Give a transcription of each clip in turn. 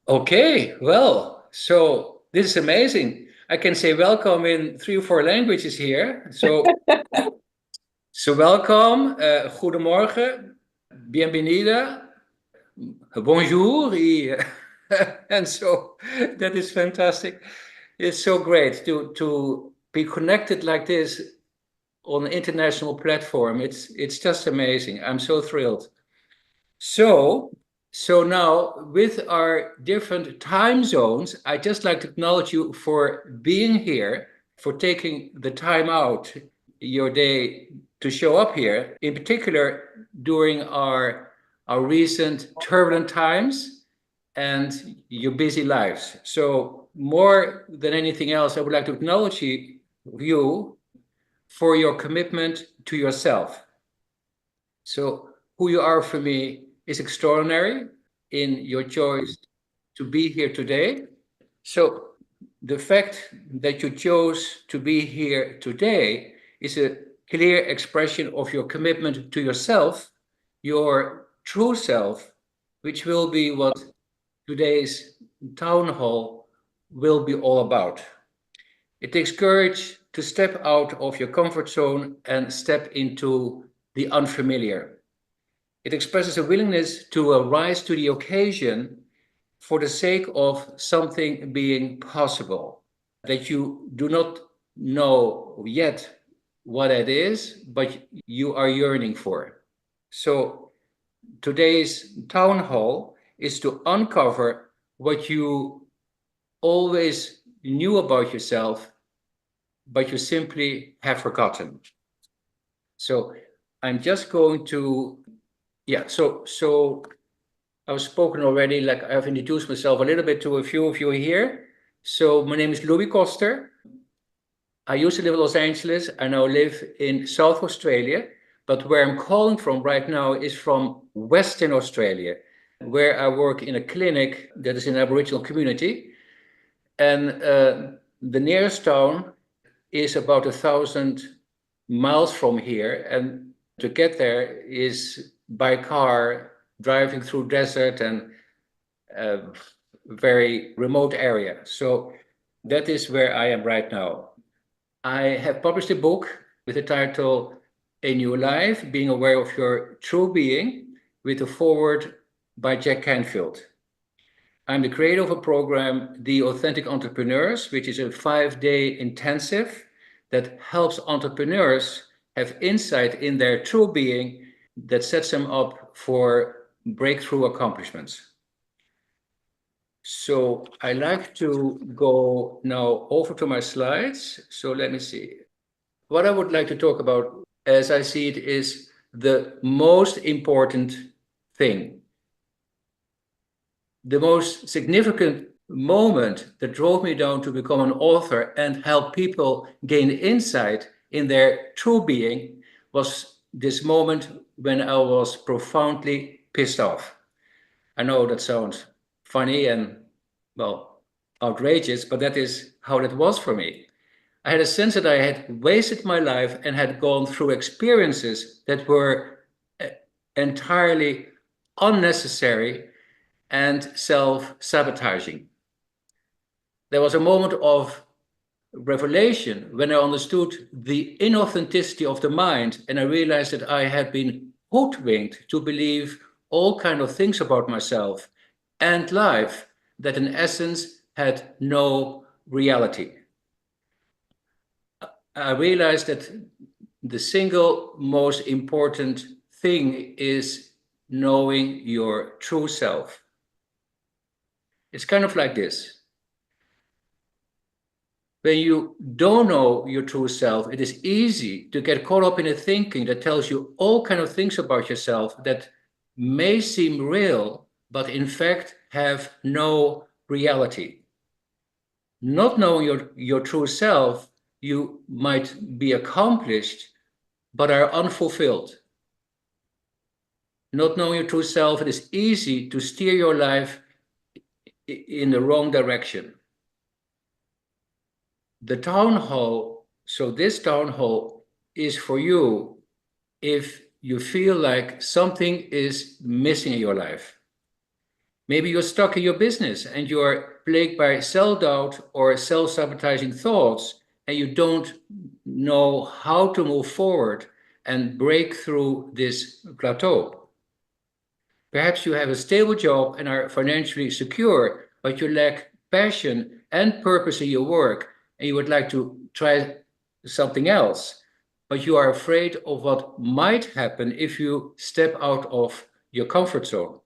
Okay, well, so this is amazing. I can say welcome in 3 or 4 languages here. So welcome, goedemorgen, bienvenida, bonjour, and so that is fantastic. It's so great to be connected like this on an international platform. It's just amazing. I'm so thrilled. So, so now with our different time zones, I just like to acknowledge you for being here, for taking the time out your day to show up here, in particular during our recent turbulent times and your busy lives. So more than anything else, I would like to acknowledge you for your commitment to yourself. So who you are for me is extraordinary in your choice to be here today. So the fact that you chose to be here today is a clear expression of your commitment to yourself, your true self, which will be what today's town hall will be all about. It takes courage to step out of your comfort zone and step into the unfamiliar. It expresses a willingness to rise to the occasion for the sake of something being possible that you do not know yet what it is, but you are yearning for. So today's town hall is to uncover what you always knew about yourself, but you simply have forgotten. So I'm just going to, yeah, so I've spoken already, like I've introduced myself a little bit to a few of you here. So my name is Louis Koster. I used to live in Los Angeles. I now live in South Australia, but where I'm calling from right now is from Western Australia, where I work in a clinic that is in an Aboriginal community. And the nearest town is about 1,000 miles from here. And to get there is by car, driving through desert and very remote area. So that is where I am right now. I have published a book with the title A New Life, Being Aware of Your True Being, with a foreword by Jack Canfield. I'm the creator of a program, The Authentic Entrepreneurs, which is a 5-day intensive that helps entrepreneurs have insight in their true being that sets them up for breakthrough accomplishments. So I like to go now over to my slides. So let me see. What I would like to talk about, as I see it, is the most important thing. The most significant moment that drove me down to become an author and help people gain insight in their true being was this moment when I was profoundly pissed off. I know that sounds funny and, well, outrageous, but that is how it was for me. I had a sense that I had wasted my life and had gone through experiences that were entirely unnecessary and self-sabotaging. There was a moment of revelation when I understood the inauthenticity of the mind, and I realized that I had been hoodwinked to believe all kinds of things about myself and life that in essence had no reality. I realized that the single most important thing is knowing your true self. It's kind of like this. When you don't know your true self, it is easy to get caught up in a thinking that tells you all kinds of things about yourself that may seem real, but in fact have no reality. Not knowing your true self, you might be accomplished, but are unfulfilled. Not knowing your true self, it is easy to steer your life in the wrong direction. The town hall, so this town hall is for you if you feel like something is missing in your life. Maybe you're stuck in your business and you're plagued by self-doubt or self-sabotaging thoughts, and you don't know how to move forward and break through this plateau. Perhaps you have a stable job and are financially secure, but you lack passion and purpose in your work, and you would like to try something else, but you are afraid of what might happen if you step out of your comfort zone.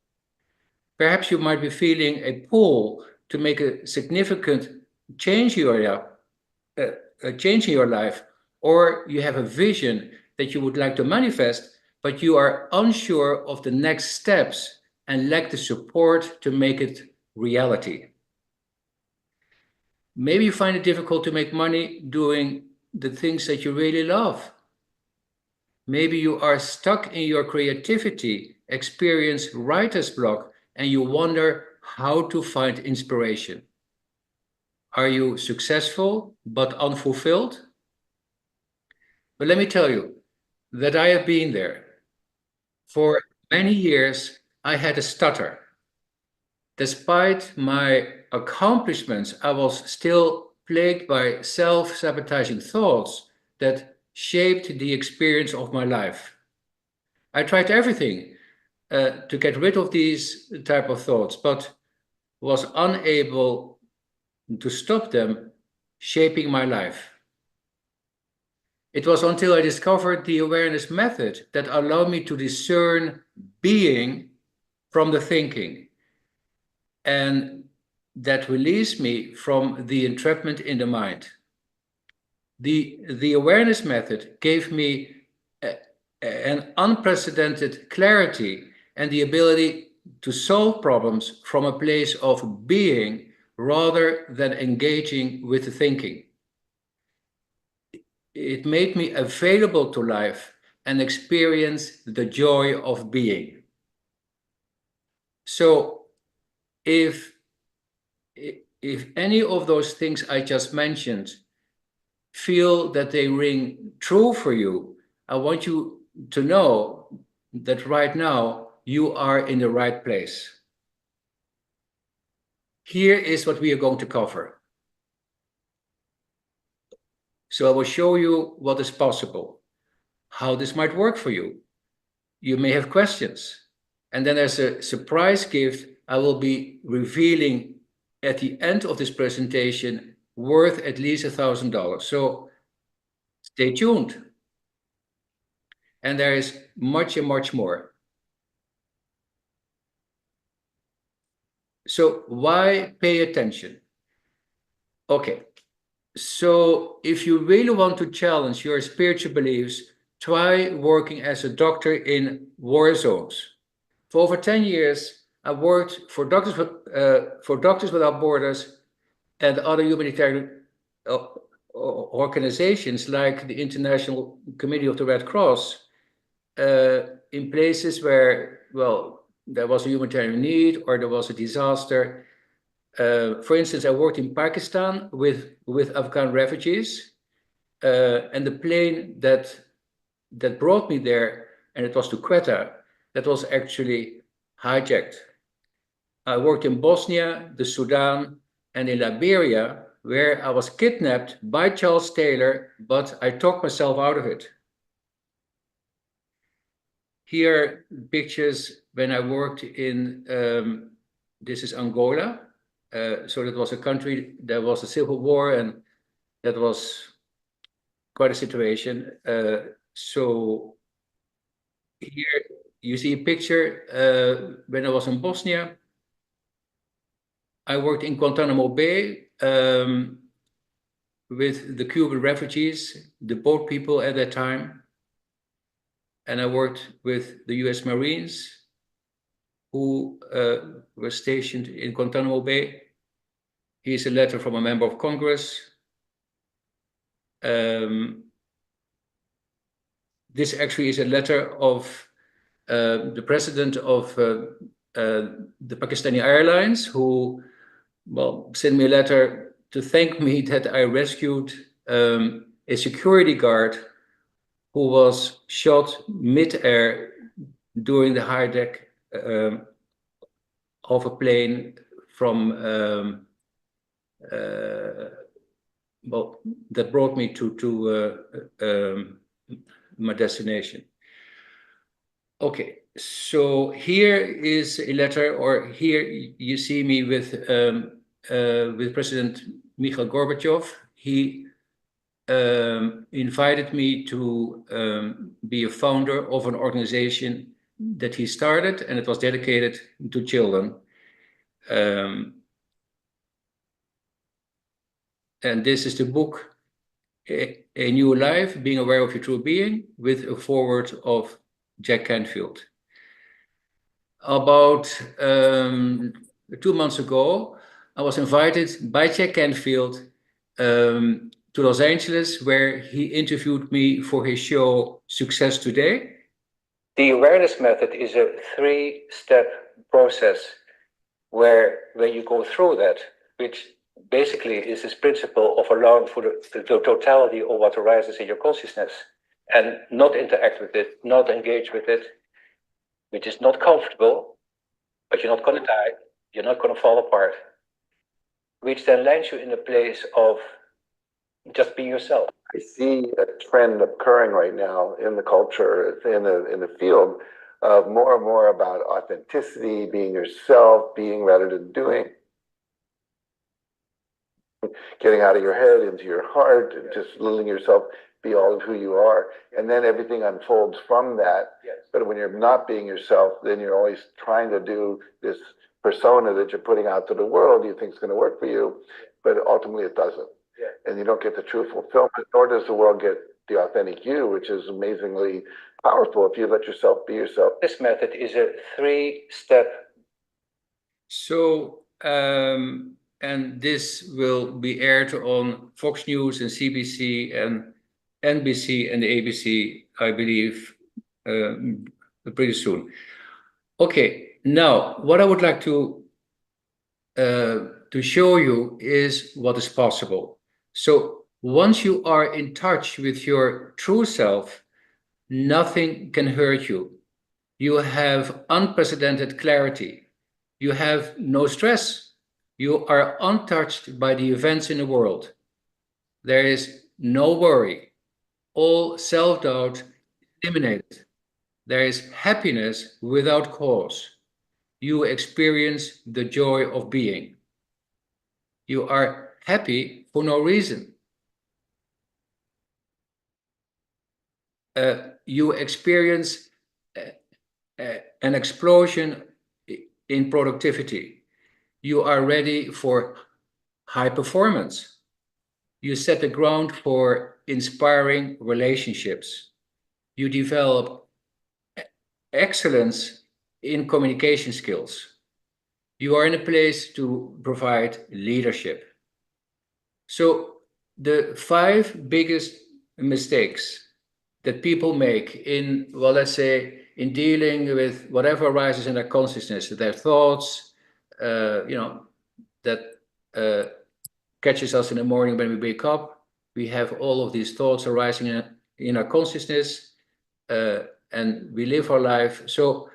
Perhaps you might be feeling a pull to make a significant change in your life, or you have a vision that you would like to manifest, but you are unsure of the next steps and lack the support to make it reality. Maybe you find it difficult to make money doing the things that you really love. Maybe you are stuck in your creativity, experience writer's block, and you wonder how to find inspiration. Are you successful but unfulfilled? But let me tell you that I have been there. For many years, I had a stutter. Despite my accomplishments, I was still plagued by self-sabotaging thoughts that shaped the experience of my life. I tried everything to get rid of these type of thoughts, but was unable to stop them shaping my life. It was until I discovered the awareness method that allowed me to discern being from the thinking, and that released me from the entrapment in the mind. The awareness method gave me an unprecedented clarity and the ability to solve problems from a place of being rather than engaging with the thinking. It made me available to life and experience the joy of being. So if any of those things I just mentioned feel that they ring true for you, I want you to know that right now you are in the right place. Here is what we are going to cover. So I will show you what is possible, how this might work for you. You may have questions. And then there's a surprise gift I will be revealing at the end of this presentation worth at least $1,000. So stay tuned. And there is much and much more. So why pay attention? Okay, so if you really want to challenge your spiritual beliefs, try working as a doctor in war zones. For over 10 years, I worked for Doctors Without Borders and other humanitarian organizations like the International Committee of the Red Cross in places where, well, there was a humanitarian need or there was a disaster. For instance, I worked in Pakistan with Afghan refugees, and the plane that brought me there, and it was to Quetta, that was actually hijacked. I worked in Bosnia, the Sudan, and in Liberia, where I was kidnapped by Charles Taylor, but I talked myself out of it. Here are pictures when I worked in, this is Angola. So that was a country, there was a civil war, and that was quite a situation. So here you see a picture when I was in Bosnia. I worked in Guantanamo Bay with the Cuban refugees, the boat people at that time. And I worked with the US Marines who were stationed in Guantanamo Bay. Here's a letter from a member of Congress. This actually is a letter of the president of the Pakistani Airlines, who, well, sent me a letter to thank me that I rescued a security guard who was shot mid-air during the hijack of a plane from well, that brought me to my destination. Okay, so here is a letter, or here you see me with President Mikhail Gorbachev. He invited me to be a founder of an organization that he started, and it was dedicated to children. And this is the book, A New Life, Being Aware of Your True Being, with a foreword of Jack Canfield. About 2 months ago, I was invited by Jack Canfield to Los Angeles, where he interviewed me for his show Success Today. The awareness method is a 3-step process where when you go through that, which basically is this principle of allowing for the totality of what arises in your consciousness and not interact with it, not engage with it, which is not comfortable, but you're not going to die, you're not going to fall apart, which then lands you in a place of just be yourself. I see a trend occurring right now in the culture, in the field, of more and more about authenticity, being yourself, being rather than doing, getting out of your head into your heart, and just letting yourself be all of who you are. And then everything unfolds from that. Yes. But when you're not being yourself, then you're always trying to do this persona that you're putting out to the world you think is going to work for you, but ultimately it doesn't. Yeah. And you don't get the true fulfillment, nor does the world get the authentic you, which is amazingly powerful if you let yourself be yourself. This method is a 3-step. So, and this will be aired on Fox News and CBC and NBC and ABC, I believe, pretty soon. Okay, now what I would like to show you is what is possible. So once you are in touch with your true self, nothing can hurt you. You have unprecedented clarity. You have no stress. You are untouched by the events in the world. There is no worry. All self-doubt eliminated. There is happiness without cause. You experience the joy of being. You are happy for no reason. You experience an explosion in productivity. You are ready for high performance. You set the ground for inspiring relationships. You develop excellence in communication skills. You are in a place to provide leadership. So the 5 biggest mistakes that people make in, well, let's say, in dealing with whatever arises in their consciousness, their thoughts, that catches us in the morning when we wake up. We have all of these thoughts arising in our consciousness, and we live our life. So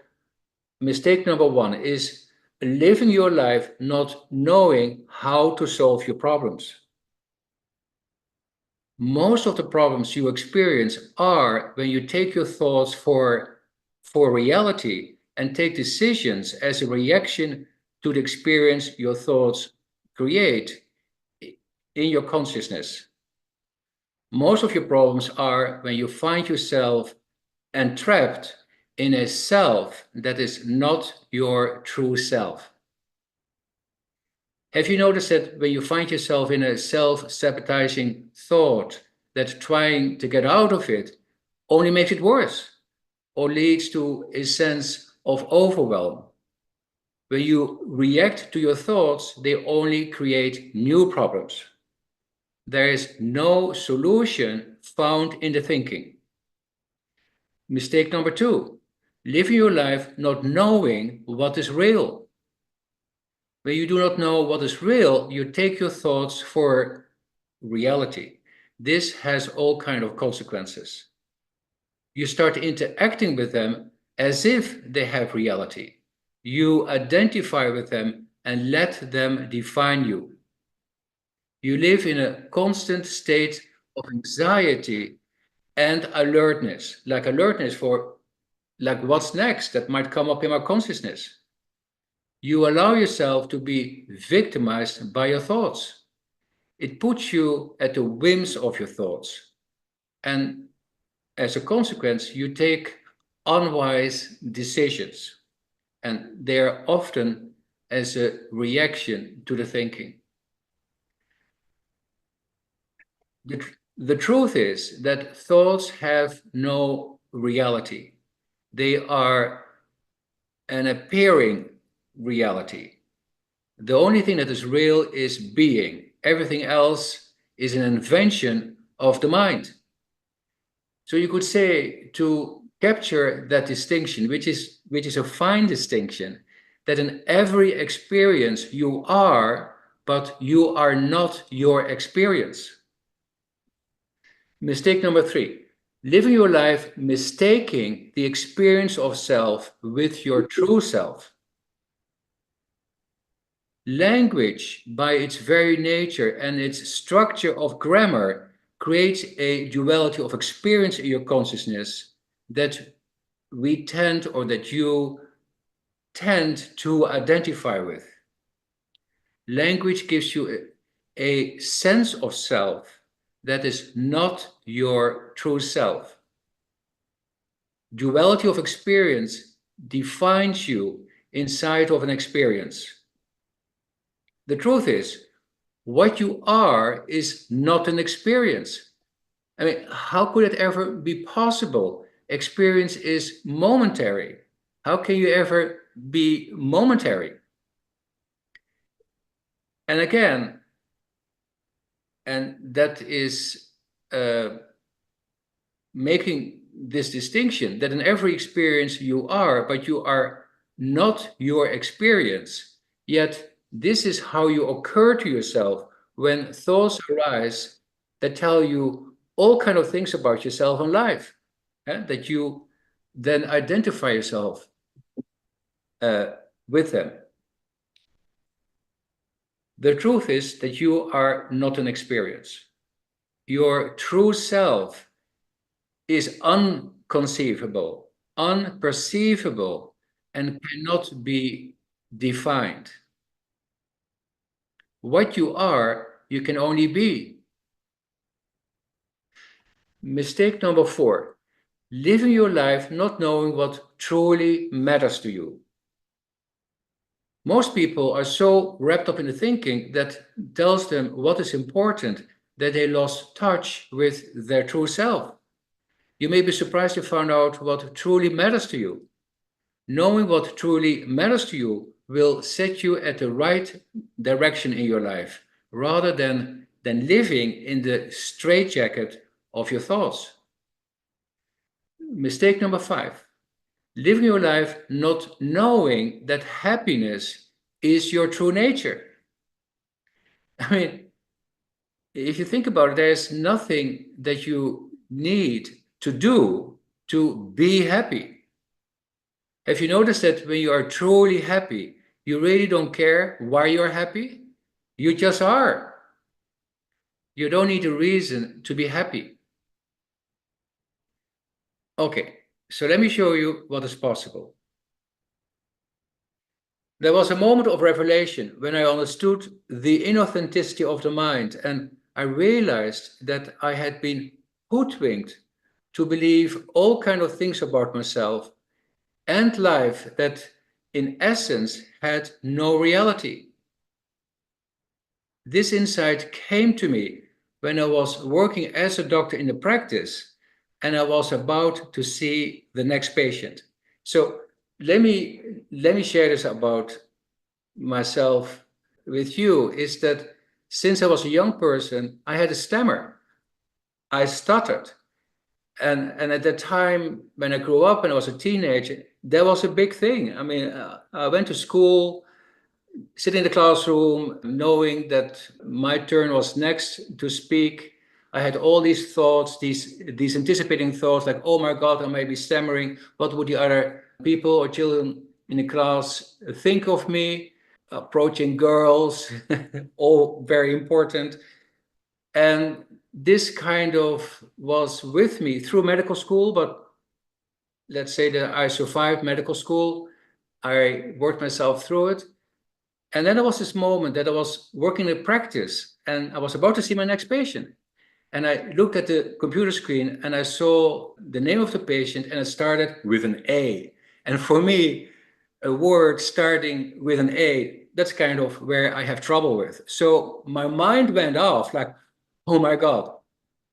mistake number 1 is living your life not knowing how to solve your problems. Most of the problems you experience are when you take your thoughts for reality and take decisions as a reaction to the experience your thoughts create in your consciousness. Most of your problems are when you find yourself entrapped in a self that is not your true self. Have you noticed that when you find yourself in a self-sabotaging thought, that trying to get out of it only makes it worse or leads to a sense of overwhelm? When you react to your thoughts, they only create new problems. There is no solution found in the thinking. Mistake number 2, living your life not knowing what is real. When you do not know what is real, you take your thoughts for reality. This has all kinds of consequences. You start interacting with them as if they have reality. You identify with them and let them define you. You live in a constant state of anxiety and alertness, like alertness for like what's next that might come up in our consciousness. You allow yourself to be victimized by your thoughts. It puts you at the whims of your thoughts. And as a consequence, you take unwise decisions. And they're often as a reaction to the thinking. The truth is that thoughts have no reality. They are an appearing reality. The only thing that is real is being. Everything else is an invention of the mind. So you could say, to capture that distinction, which is a fine distinction, that in every experience you are, but you are not your experience. Mistake number 3, living your life mistaking the experience of self with your true self. Language, by its very nature and its structure of grammar, creates a duality of experience in your consciousness that we tend, or that you tend to identify with. Language gives you a sense of self that is not your true self. Duality of experience defines you inside of an experience. The truth is, what you are is not an experience. I mean, how could it ever be possible? Experience is momentary. How can you ever be momentary? And again, and that is making this distinction, that in every experience you are, but you are not your experience. Yet this is how you occur to yourself when thoughts arise that tell you all kind of things about yourself and life, that you then identify yourself with them. The truth is that you are not an experience. Your true self is unconceivable, unperceivable, and cannot be defined. What you are, you can only be. Mistake number 4, living your life not knowing what truly matters to you. Most people are so wrapped up in the thinking that tells them what is important that they lost touch with their true self. You may be surprised to find out what truly matters to you. Knowing what truly matters to you will set you at the right direction in your life, rather than living in the straitjacket of your thoughts. Mistake number 5, living your life not knowing that happiness is your true nature. I mean, if you think about it, there's nothing that you need to do to be happy. Have you noticed that when you are truly happy, you really don't care why you're happy? You just are. You don't need a reason to be happy. Okay, so let me show you what is possible. There was a moment of revelation when I understood the inauthenticity of the mind, and I realized that I had been hoodwinked to believe all kinds of things about myself and life that in essence had no reality. This insight came to me when I was working as a doctor in the practice and I was about to see the next patient. So let me share this about myself with you, is that since I was a young person, I had a stammer. I stuttered. And at that time, when I grew up and I was a teenager, that was a big thing. I mean, I went to school, sit in the classroom, knowing that my turn was next to speak. I had all these thoughts, these anticipating thoughts, like, oh my God, I may be stammering. What would the other people or children in the class think of me, approaching girls, all very important. And this kind of was with me through medical school, but let's say that I survived medical school. I worked myself through it. And then there was this moment that I was working in practice and I was about to see my next patient. And I looked at the computer screen and I saw the name of the patient and it started with an A. And for me, a word starting with an A, that's kind of where I have trouble with. So my mind went off like, oh my God,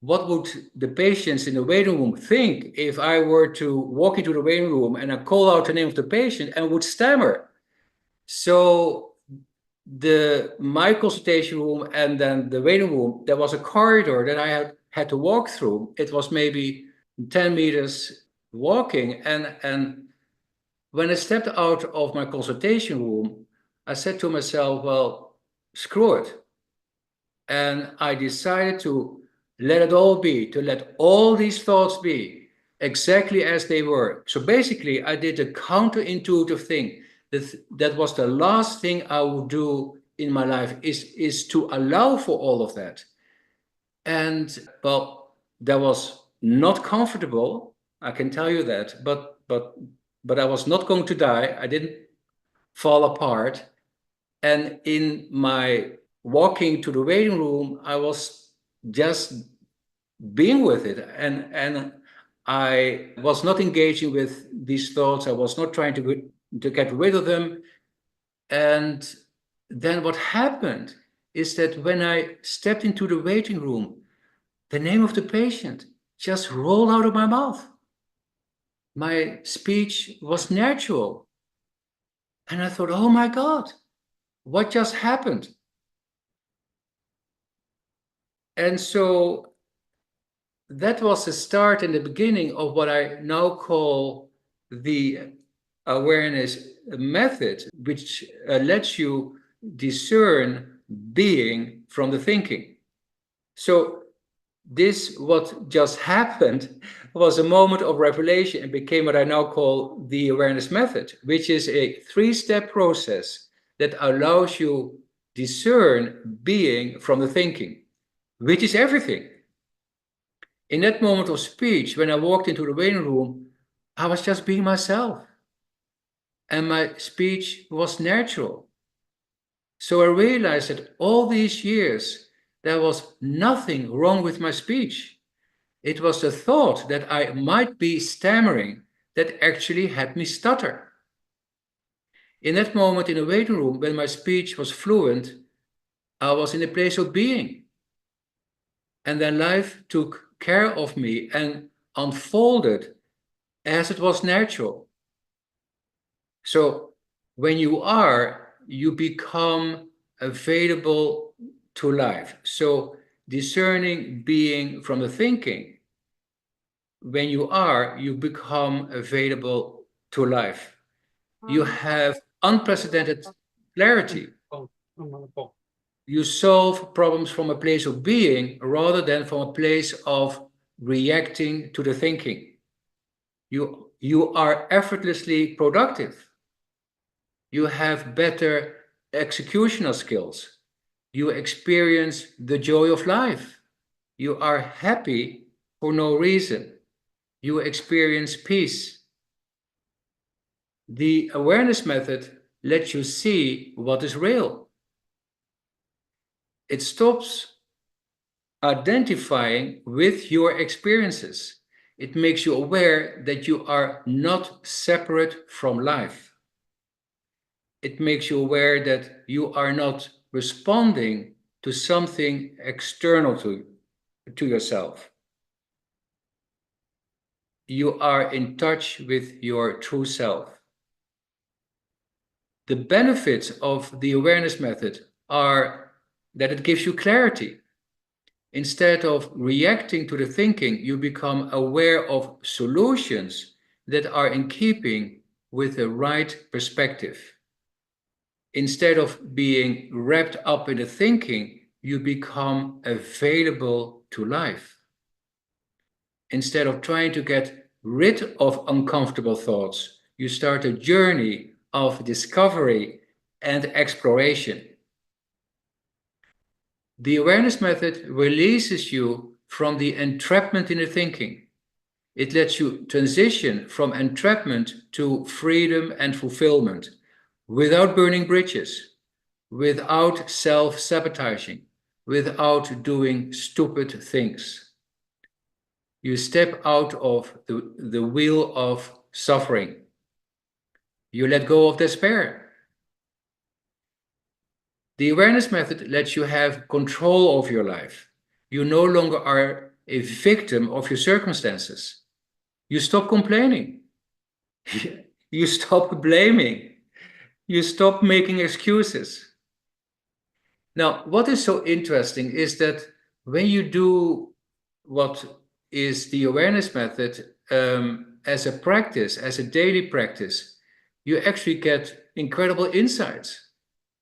what would the patients in the waiting room think if I were to walk into the waiting room and I call out the name of the patient and would stammer? So my consultation room and then the waiting room, there was a corridor that I had to walk through. It was maybe 10 meters walking. And when I stepped out of my consultation room, I said to myself, well, screw it. And I decided to let it all be, to let all these thoughts be exactly as they were. So basically, I did a counterintuitive thing. That was the last thing I would do in my life, is to allow for all of that. And well, that was not comfortable, I can tell you that, but I was not going to die. I didn't fall apart. And in my walking to the waiting room, I was just being with it. And I was not engaging with these thoughts. I was not trying to get rid of them. And then what happened is that when I stepped into the waiting room, the name of the patient just rolled out of my mouth. My speech was natural. And I thought, oh my God, what just happened? And so that was the start and the beginning of what I now call the awareness method, which lets you discern being from the thinking. So this, what just happened, was a moment of revelation and became what I now call the awareness method, which is a 3-step process that allows you discern being from the thinking, which is everything. In that moment of speech, when I walked into the waiting room, I was just being myself. And my speech was natural. So I realized that all these years, there was nothing wrong with my speech. It was the thought that I might be stammering that actually had me stutter. In that moment in the waiting room, when my speech was fluent, I was in a place of being. And then life took care of me and unfolded as it was natural. So when you are, you become available to life. So discerning being from the thinking, when you are, you become available to life. You have unprecedented clarity. You solve problems from a place of being rather than from a place of reacting to the thinking. You are effortlessly productive. You have better executional skills. You experience the joy of life. You are happy for no reason. You experience peace. The awareness method lets you see what is real. It stops identifying with your experiences. It makes you aware that you are not separate from life. It makes you aware that you are not responding to something external to yourself. You are in touch with your true self. The benefits of the awareness method are that it gives you clarity. Instead of reacting to the thinking, you become aware of solutions that are in keeping with the right perspective. Instead of being wrapped up in the thinking, you become available to life. Instead of trying to get rid of uncomfortable thoughts, you start a journey of discovery and exploration. The awareness method releases you from the entrapment in the thinking. It lets you transition from entrapment to freedom and fulfillment without burning bridges, without self-sabotaging, without doing stupid things. You step out of the wheel of suffering. You let go of despair. The awareness method lets you have control of your life. You no longer are a victim of your circumstances. You stop complaining. You stop blaming. You stop making excuses. Now, what is so interesting is that when you do what is the awareness method as a practice, as a daily practice, you actually get incredible insights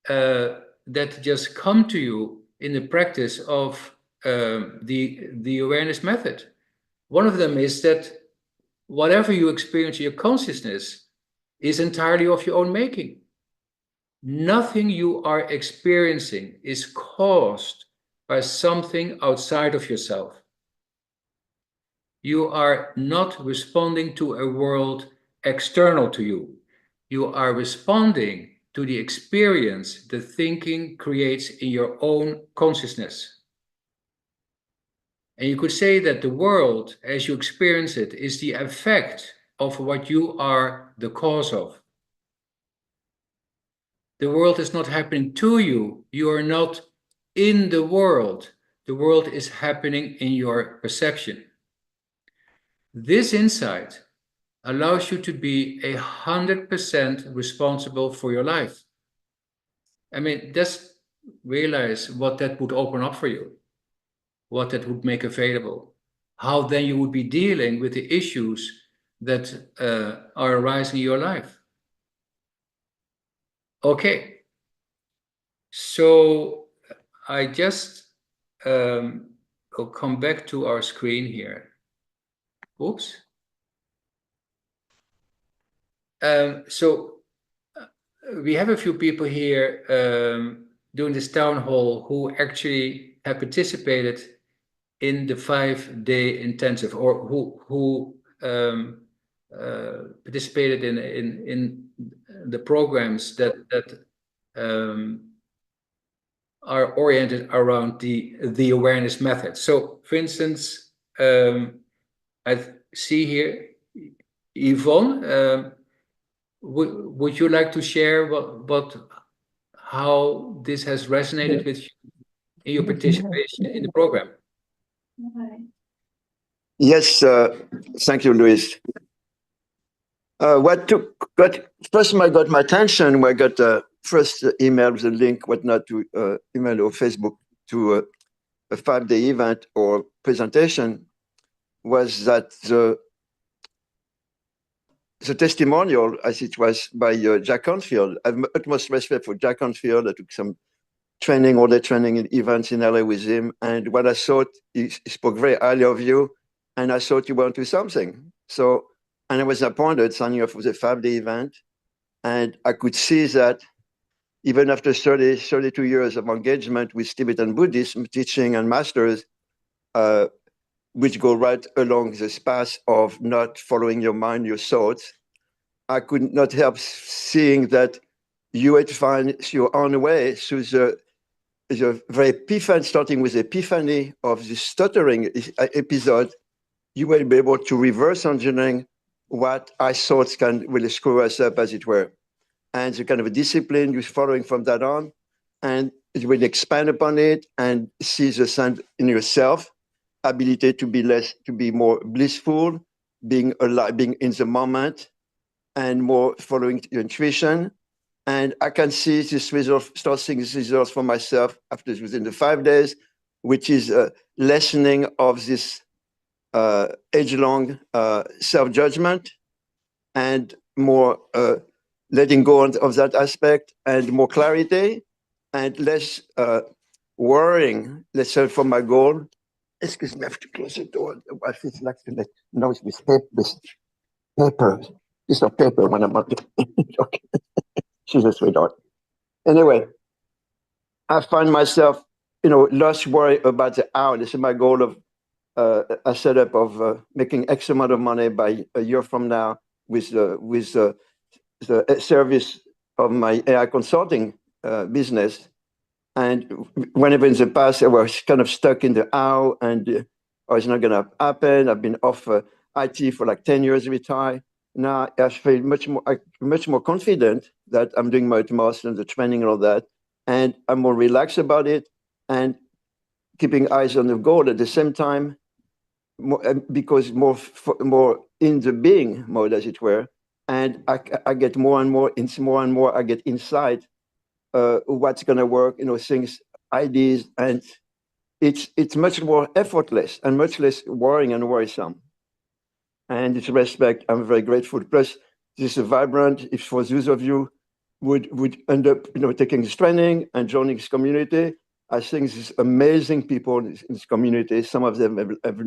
that just come to you in the practice of the awareness method. One of them is that whatever you experience in your consciousness is entirely of your own making. Nothing you are experiencing is caused by something outside of yourself. You are not responding to a world external to you. You are responding to the experience the thinking creates in your own consciousness. And you could say that the world, as you experience it, is the effect of what you are the cause of. The world is not happening to you. You are not in the world. The world is happening in your perception. This insight allows you to be 100% responsible for your life. I mean, just realize what that would open up for you, what that would make available, how then you would be dealing with the issues that are arising in your life. Okay. So I just will come back to our screen here. Oops. So we have a few people here doing this town hall who actually have participated in the 5-day intensive, or who participated in the programs that are oriented around the awareness method. So, for instance, I see here Yvonne. Would you like to share how this has resonated with you in your participation in the program? Yes, thank you, Louis. First time I got my attention when I got the first email with a link, whatnot, to email or Facebook to a 5-day event or presentation, was that the testimonial, as it was by Jack Canfield. I have utmost respect for Jack Canfield. I took some training, all the training in events in LA with him. And what I thought, he spoke very highly of you, and I thought you were onto something. So, and I was appointed, signing up for the 5-day event. And I could see that even after 32 years of engagement with Tibetan Buddhism, teaching and masters, which go right along this path of not following your mind, your thoughts, I could not help seeing that you had to find your own way through the very epiphany, starting with epiphany of the stuttering episode. You will be able to reverse engineering what I thought can really screw us up, as it were. And the kind of a discipline you're following from that on, and it will expand upon it and see the sense in yourself, ability to be more blissful, being alive, being in the moment, and more following your intuition. And I can see this result, start seeing these results for myself after within the 5 days, which is a lessening of this age-long self-judgment, and more letting go of that aspect, and more clarity, and less worrying, let's say, for my goal. Excuse me, I have to close the door. I feel like the noise with paper. It's not paper when I'm not. Okay. she's a sweetheart. Anyway, I find myself, less worried about the how. This is my goal of a setup of making X amount of money by a year from now with the service of my AI consulting business. And whenever in the past I was kind of stuck in the how and oh, it's not going to happen. I've been off IT for like 10 years retired. Now I feel much more confident that I'm doing my utmost and the training and all that. And I'm more relaxed about it and keeping eyes on the goal at the same time, because more in the being mode, as it were. And I get more and more I get inside what's going to work, things, ideas, and it's much more effortless and much less worrying and worrisome. And in this respect, I'm very grateful. Plus, this is vibrant. If for those of you would end up, taking this training and joining this community, I think these amazing people in this community. Some of them have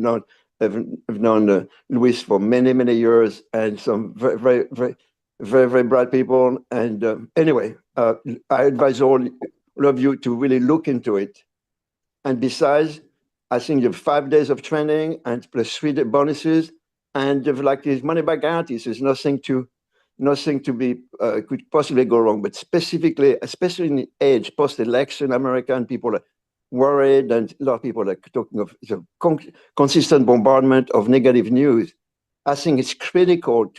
known Louis for many, many years, and some very bright people. And anyway, I advise all of you to really look into it. And besides, I think you have 5 days of training and plus 3 bonuses, and you've like these money back guarantees. There's nothing to be could possibly go wrong. But specifically, especially in the age post-election, American people are worried, and a lot of people are talking of the consistent bombardment of negative news. I think it's critical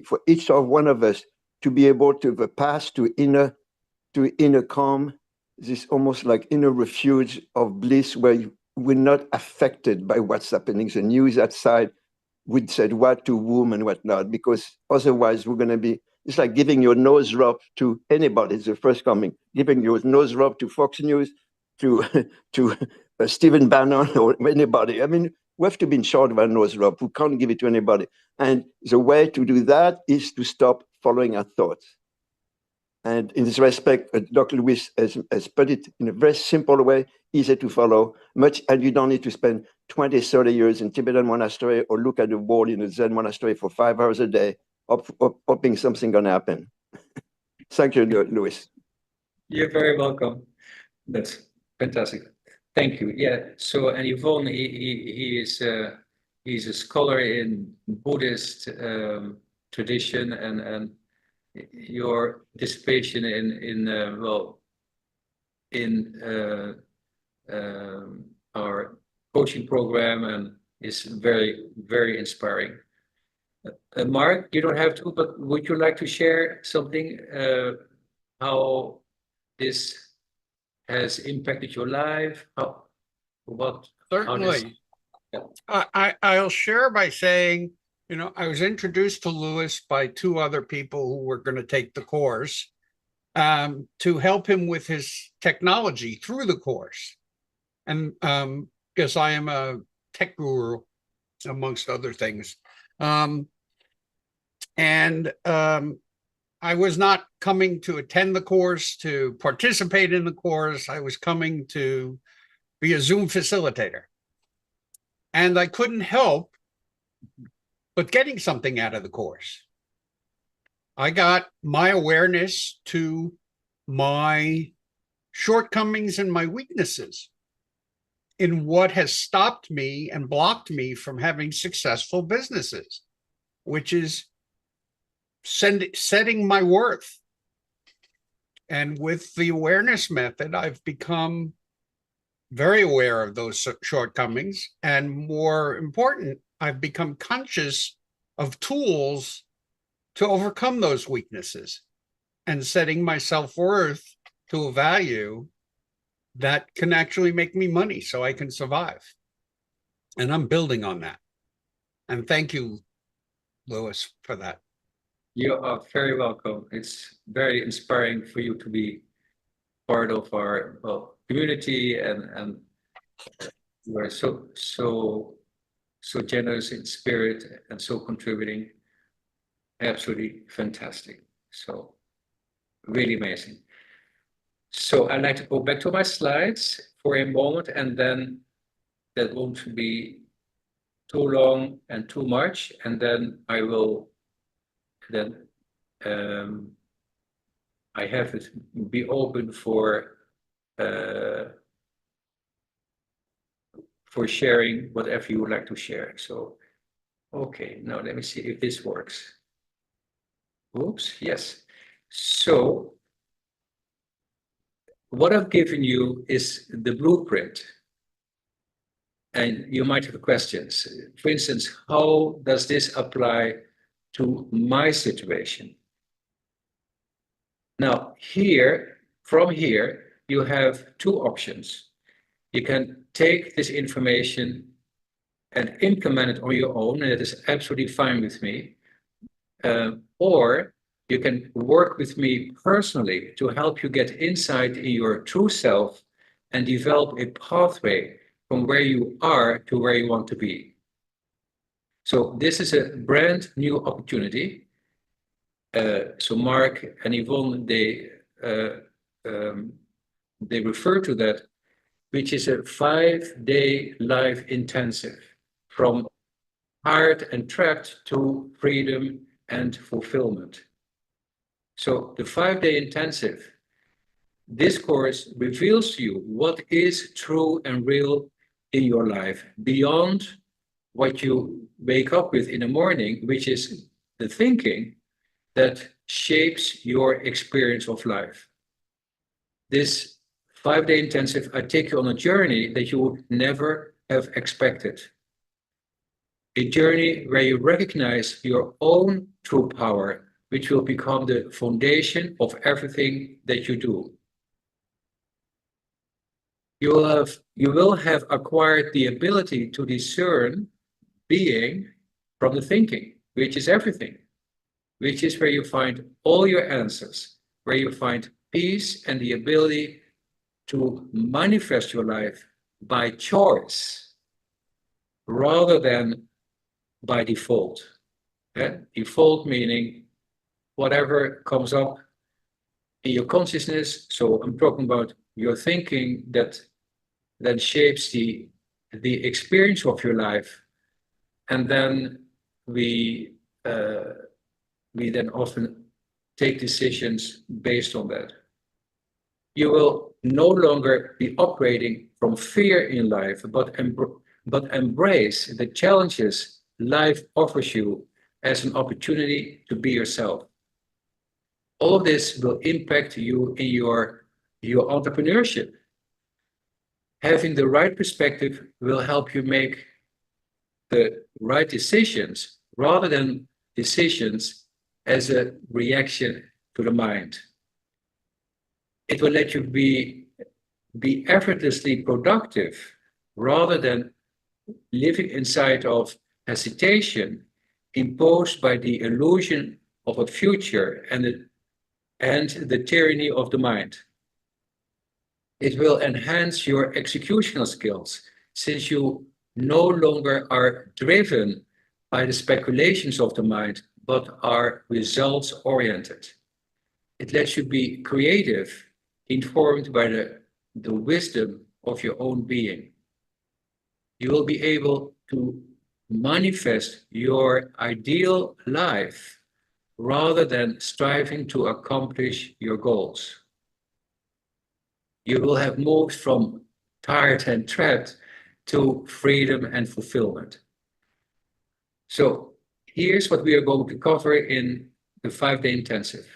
for each one of us to be able to have a path to inner calm, this almost like inner refuge of bliss where we're not affected by what's happening, the news outside, we said what to whom and what not, because otherwise we're going to be, it's like giving your nose rub to anybody. It's the first coming, giving your nose rub to Fox News, to Stephen Bannon or anybody. I mean, we have to be in charge of our nose rub. We can't give it to anybody. And the way to do that is to stop following our thoughts. And in this respect, Dr. Louis has put it in a very simple way, easy to follow, and you don't need to spend 20, 30 years in Tibetan monastery or look at the wall in a Zen monastery for 5 hours a day, hoping something going to happen. Thank you, Louis. You're very welcome. That's fantastic. Thank you. Yeah. So, and Yvonne, he's a scholar in Buddhist tradition, and your participation in our coaching program and is very, very inspiring. Mark, you don't have to, but would you like to share something how this has impacted your life? Certainly. I'll share by saying, I was introduced to Louis by 2 other people who were going to take the course to help him with his technology through the course. And because I am a tech guru, amongst other things. I was not coming to attend the course, to participate in the course. I was coming to be a Zoom facilitator. And I couldn't help but getting something out of the course. I got my awareness to my shortcomings and my weaknesses in what has stopped me and blocked me from having successful businesses, which is setting my worth. And with the awareness method, I've become very aware of those shortcomings. And more important, I've become conscious of tools to overcome those weaknesses and setting my self-worth to a value that can actually make me money so I can survive. And I'm building on that. And thank you, Louis, for that. You are very welcome. It's very inspiring for you to be part of our community, and you are so generous in spirit and so contributing. Absolutely fantastic. So really amazing. So I'd like to go back to my slides for a moment, and then that won't be too long and too much, and then I will I have it be open for sharing whatever you would like to share. So, okay, now let me see if this works. Oops, yes. So, what I've given you is the blueprint. And you might have questions. For instance, how does this apply to my situation? Now, from here, you have two options. You can take this information and implement it on your own, and it is absolutely fine with me. Or you can work with me personally to help you get insight in your true self and develop a pathway from where you are to where you want to be. So this is a brand new opportunity. So Mark and Yvonne, they refer to that, which is a 5-day live intensive from hard and trapped to freedom and fulfillment. So the 5-day intensive, this course reveals to you what is true and real in your life beyond what you wake up with in the morning, which is the thinking that shapes your experience of life. This 5-day intensive, I take you on a journey that you would never have expected. A journey where you recognize your own true power, which will become the foundation of everything that you do. You will have acquired the ability to discern being from the thinking, which is everything, which is where you find all your answers, where you find peace and the ability to manifest your life by choice rather than by default. Default meaning whatever comes up in your consciousness. So I'm talking about your thinking that shapes the experience of your life, and then we then often take decisions based on that. You will no longer be operating from fear in life, but embrace the challenges life offers you as an opportunity to be yourself. All of this will impact you in your entrepreneurship. Having the right perspective will help you make the right decisions rather than decisions as a reaction to the mind. It will let you be effortlessly productive rather than living inside of hesitation imposed by the illusion of a future and the tyranny of the mind. It will enhance your executional skills since you no longer are driven by the speculations of the mind, but are results oriented. It lets you be creative, informed by the wisdom of your own being. You will be able to manifest your ideal life rather than striving to accomplish your goals. You will have moved from tired and trapped to freedom and fulfillment. So here's what we are going to cover in the 5-day intensive.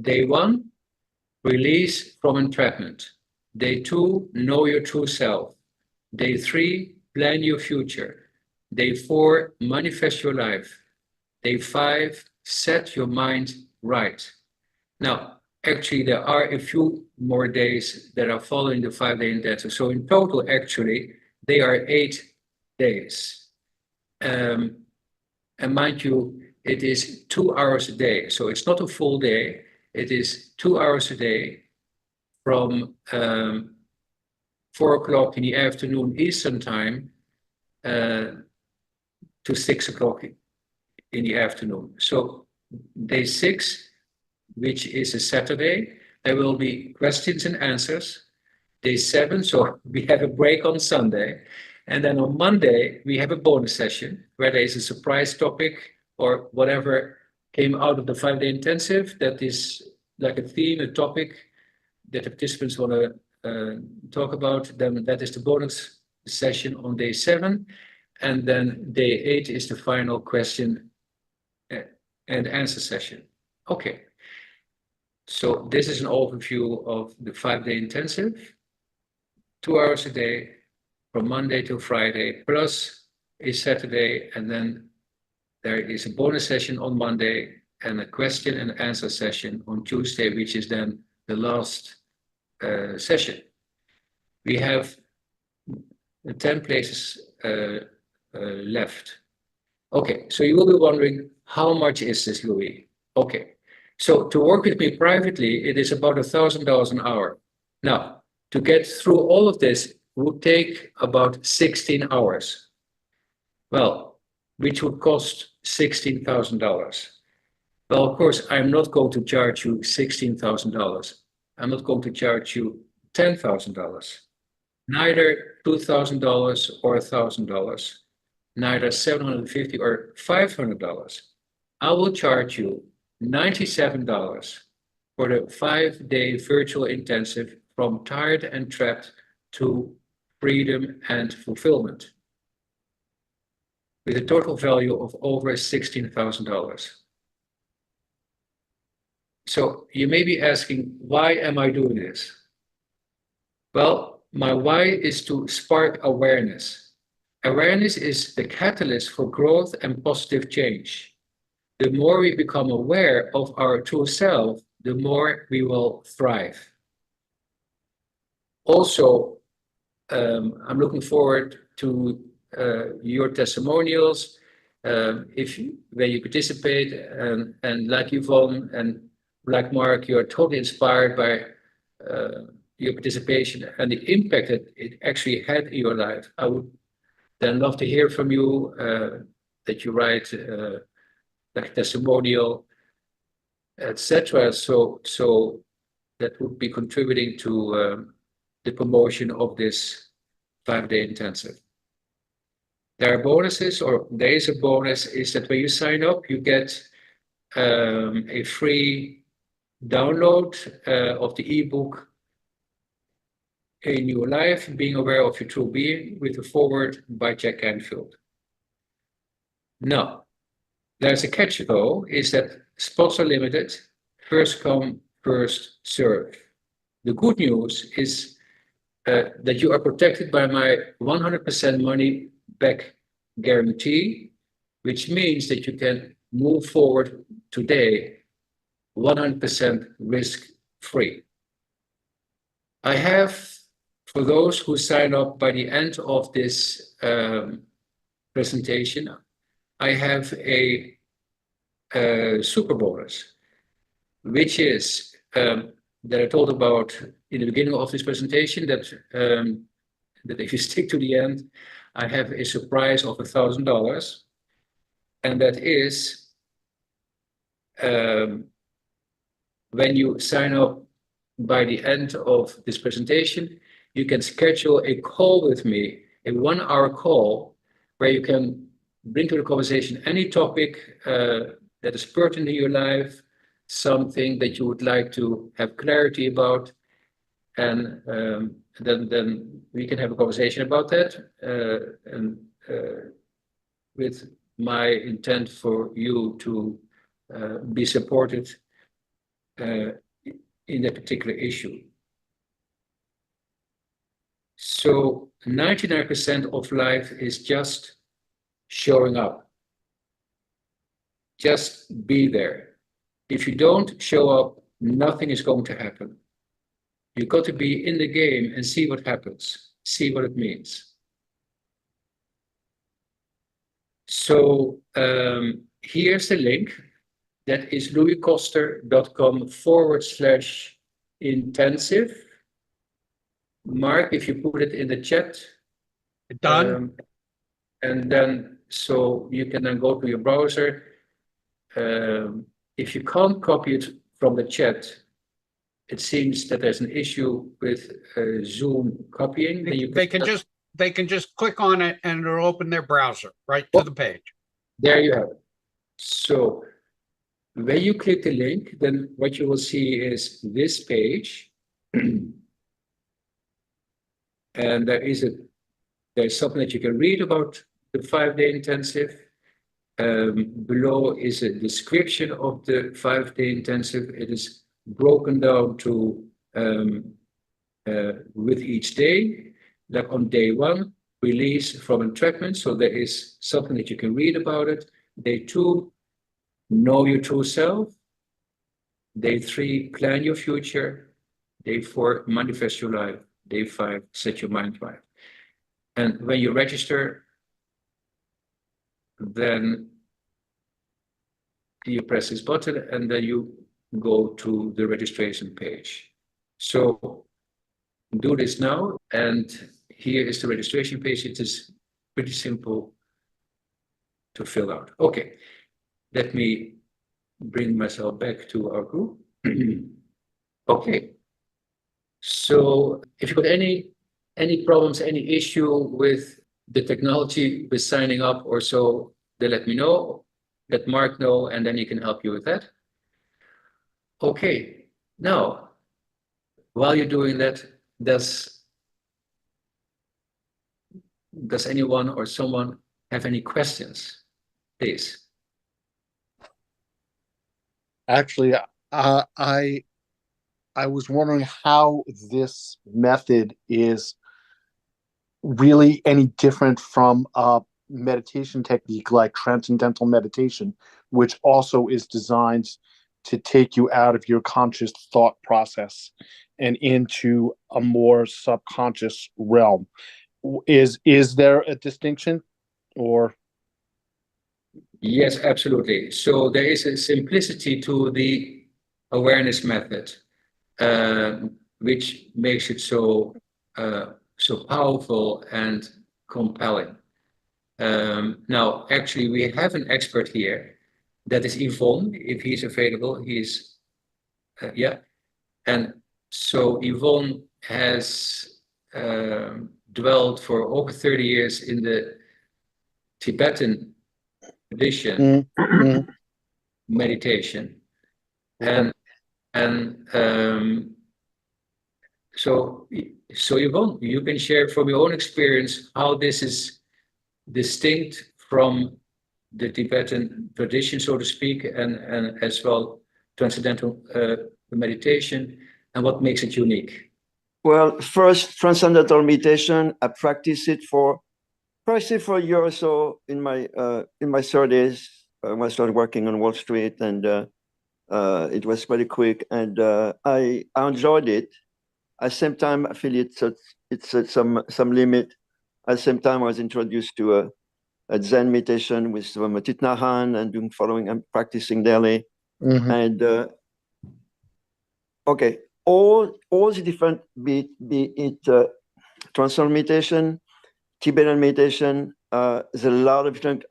Day 1, release from entrapment. Day 2, know your true self. Day 3, plan your future. Day 4, manifest your life. Day 5, set your mind right. Now, actually, there are a few more days that are following the 5-day intensive. So in total, actually, they are 8 days. And mind you, it is 2 hours a day. So it's not a full day. It is 2 hours a day from 4 o'clock in the afternoon Eastern time to 6 o'clock in the afternoon. So day 6, which is a Saturday, there will be questions and answers. Day 7, so we have a break on Sunday. And then on Monday, we have a bonus session where there is a surprise topic or whatever came out of the 5-day intensive. That is like a theme, a topic that the participants want to talk about. Then that is the bonus session on day 7. And then day 8 is the final question and answer session. Okay. So this is an overview of the 5-day intensive. 2 hours a day from Monday to Friday, plus a Saturday, and then there is a bonus session on Monday and a question and answer session on Tuesday, which is then the last session. We have 10 places left. Okay, so you will be wondering, how much is this, Louis? Okay, so to work with me privately, it is about $1,000 an hour. Now, to get through all of this would take about 16 hours. Well, which would cost $16,000. Well, of course, I'm not going to charge you $16,000. I'm not going to charge you $10,000. Neither $2,000 or $1,000. Neither $750 or $500. I will charge you $97 for the 5-day virtual intensive from tired and trapped to freedom and fulfillment, with a total value of over $16,000. So you may be asking, why am I doing this? Well, my why is to spark awareness. Awareness is the catalyst for growth and positive change. The more we become aware of our true self, the more we will thrive. Also, I'm looking forward to your testimonials. When you participate, and like Yvonne and like Mark, you're totally inspired by your participation and the impact that it actually had in your life. I would then love to hear from you, that you write like a testimonial, etc. So that would be contributing to the promotion of this 5-day intensive. There are bonuses, or there is a bonus, is that when you sign up, you get a free download of the ebook A New Life, Being Aware of Your True Being, with a foreword by Jack Canfield. Now, there's a catch though, is that spots are limited, first come, first serve. The good news is that you are protected by my 100% money back guarantee, which means that you can move forward today 100% risk-free. I have, for those who sign up by the end of this presentation, I have a super bonus, which is that I told about in the beginning of this presentation, that if you stick to the end, I have a surprise of $1,000, and that is when you sign up by the end of this presentation, you can schedule a call with me, a 1-hour call, where you can bring to the conversation any topic that is pertinent in your life, something that you would like to have clarity about, and then we can have a conversation about that, and with my intent for you to be supported in that particular issue. So 99% of life is just showing up. Just be there. If you don't show up, nothing is going to happen. You've got to be in the game and see what happens, see what it means. So here's the link. That is louiskoster.com/intensive. Mark, if you put it in the chat. Done. And then, so you can then go to your browser. If you can't copy it from the chat, it seems that there's an issue with Zoom copying. They can just click on it and it'll open their browser right to the page. There you have it. So when you click the link, then what you will see is this page. And there's something that you can read about the 5-day intensive. Below is a description of the 5-day intensive. It is broken down to with each day. Like on day 1, release from entrapment. So there is something that you can read about it. Day 2, know your true self. Day 3, plan your future. Day 4, manifest your life. Day 5, set your mind right. And when you register, then you press this button and then you go to the registration page. So do this now, and here is the registration page. It is pretty simple to fill out. Okay, let me bring myself back to our group. Okay, so if you've got any problems, any issue with the technology with signing up or so, then let me know, let Mark know, and then he can help you with that. Okay, now, while you're doing that, does anyone or someone have any questions, please? Actually, I was wondering how this method is really any different from a meditation technique like transcendental meditation, which also is designed to take you out of your conscious thought process and into a more subconscious realm. Is there a distinction, or? Yes, absolutely. So there is a simplicity to the awareness method, which makes it so powerful and compelling. Now, actually, we have an expert here. That is Yvonne, if he's available. He's, yeah. And so Yvonne has dwelled for over 30 years in the Tibetan tradition, meditation. And so Yvonne, you can share from your own experience how this is distinct from the Tibetan tradition, so to speak, and as well transcendental meditation, and what makes it unique. Well, first, transcendental meditation, I practiced it for a year or so in my 30s. When I started working on Wall Street, and it was pretty quick, and I enjoyed it. At the same time, I feel it's some limit. At the same time, I was introduced to a Zen meditation with Thich Nhat Hanh and following and practicing daily. And okay, all the different, be it transcendental meditation, Tibetan meditation, there's a lot of different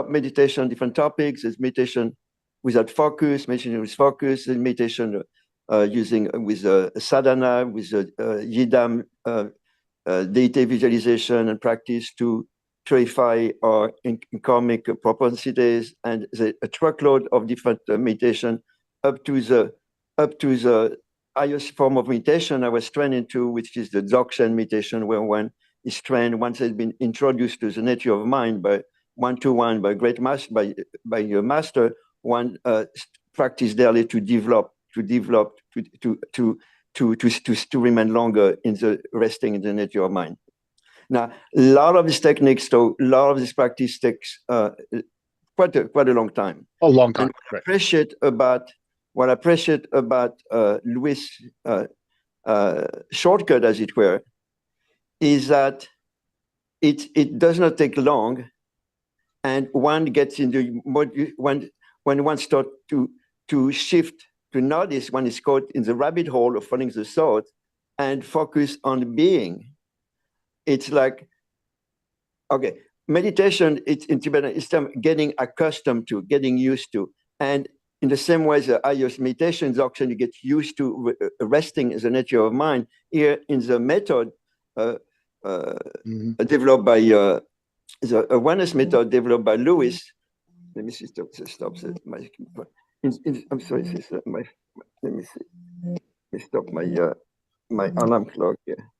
meditation, different topics. There's meditation without focus, meditation with focus, and meditation using with sadhana, with yidam, deity visualization and practice to purify our karmic propensities, and a truckload of different meditation up to the highest form of meditation I was trained into, which is the Dzogchen meditation, where one is trained once has been introduced to the nature of mind by one-to-one by great master by your master. One practice daily to remain longer in the resting in the nature of mind. Now, a lot of these techniques, though, a lot of this practice takes quite a long time. A long time. And what I appreciate about Louis' shortcut, as it were, is that it does not take long, and one gets into when one starts to shift, to notice, one is caught in the rabbit hole of following the thought and focus on being. It's like, okay, meditation, it's in Tibetan, it's getting accustomed to, getting used to. And in the same way as the highest meditation Dzogchen, you get used to resting as a nature of mind. Here in the method developed by, the awareness method developed by Louis, let me see, stop my I'm sorry, sister. Let me see. Let me stop my alarm clock here.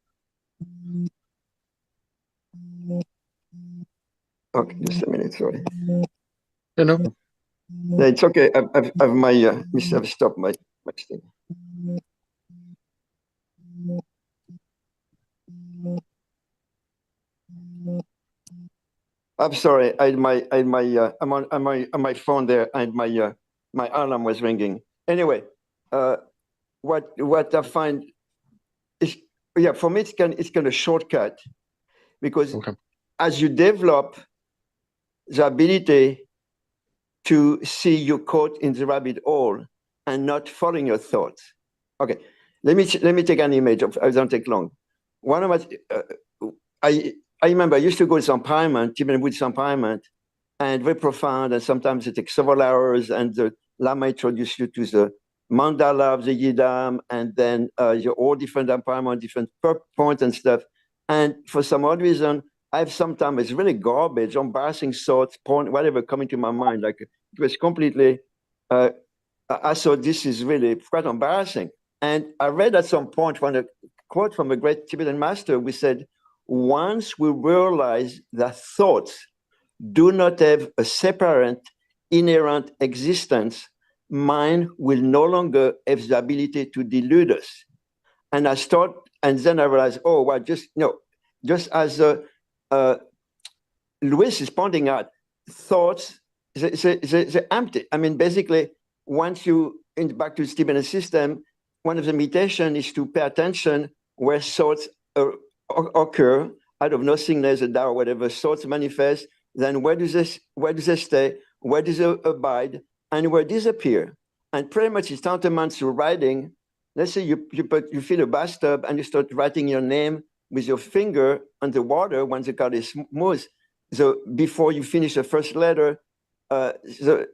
Okay, just a minute. Sorry. No. No, it's okay. I've stopped my thing. I'm sorry. I'm on my phone there, and my alarm was ringing. Anyway, what I find is, yeah, for me it's kind of shortcut, because Okay. as you develop the ability to see you caught in the rabbit hole and not following your thoughts. Okay, let me take an image of. It don't take long. One of I remember I used to go to some parliament, even with some parliament, and very profound, and sometimes it takes several hours, and the Lama introduced you to the mandala of the Yidam, and then your all different empowerment, different points and stuff. And for some odd reason, I've sometimes, it's really garbage, embarrassing thoughts, point, whatever coming to my mind. Like it was completely, I thought this is really quite embarrassing. And I read at some point from a quote from a great Tibetan master, we said, once we realize that thoughts do not have a separate inherent existence, mind will no longer have the ability to delude us. And then I realized, oh, well, just as Louis is pointing out, thoughts, they're empty. I mean, basically, once you, back to the Tibetan system, one of the meditation is to pay attention where thoughts occur out of nothingness, a Tao, whatever, thoughts manifest, then where do they stay, where do they abide, and where disappear. And pretty much it's tantamount to writing. Let's say you fill a bathtub and you start writing your name with your finger on the water when the card is smooth. So before you finish the first letter, the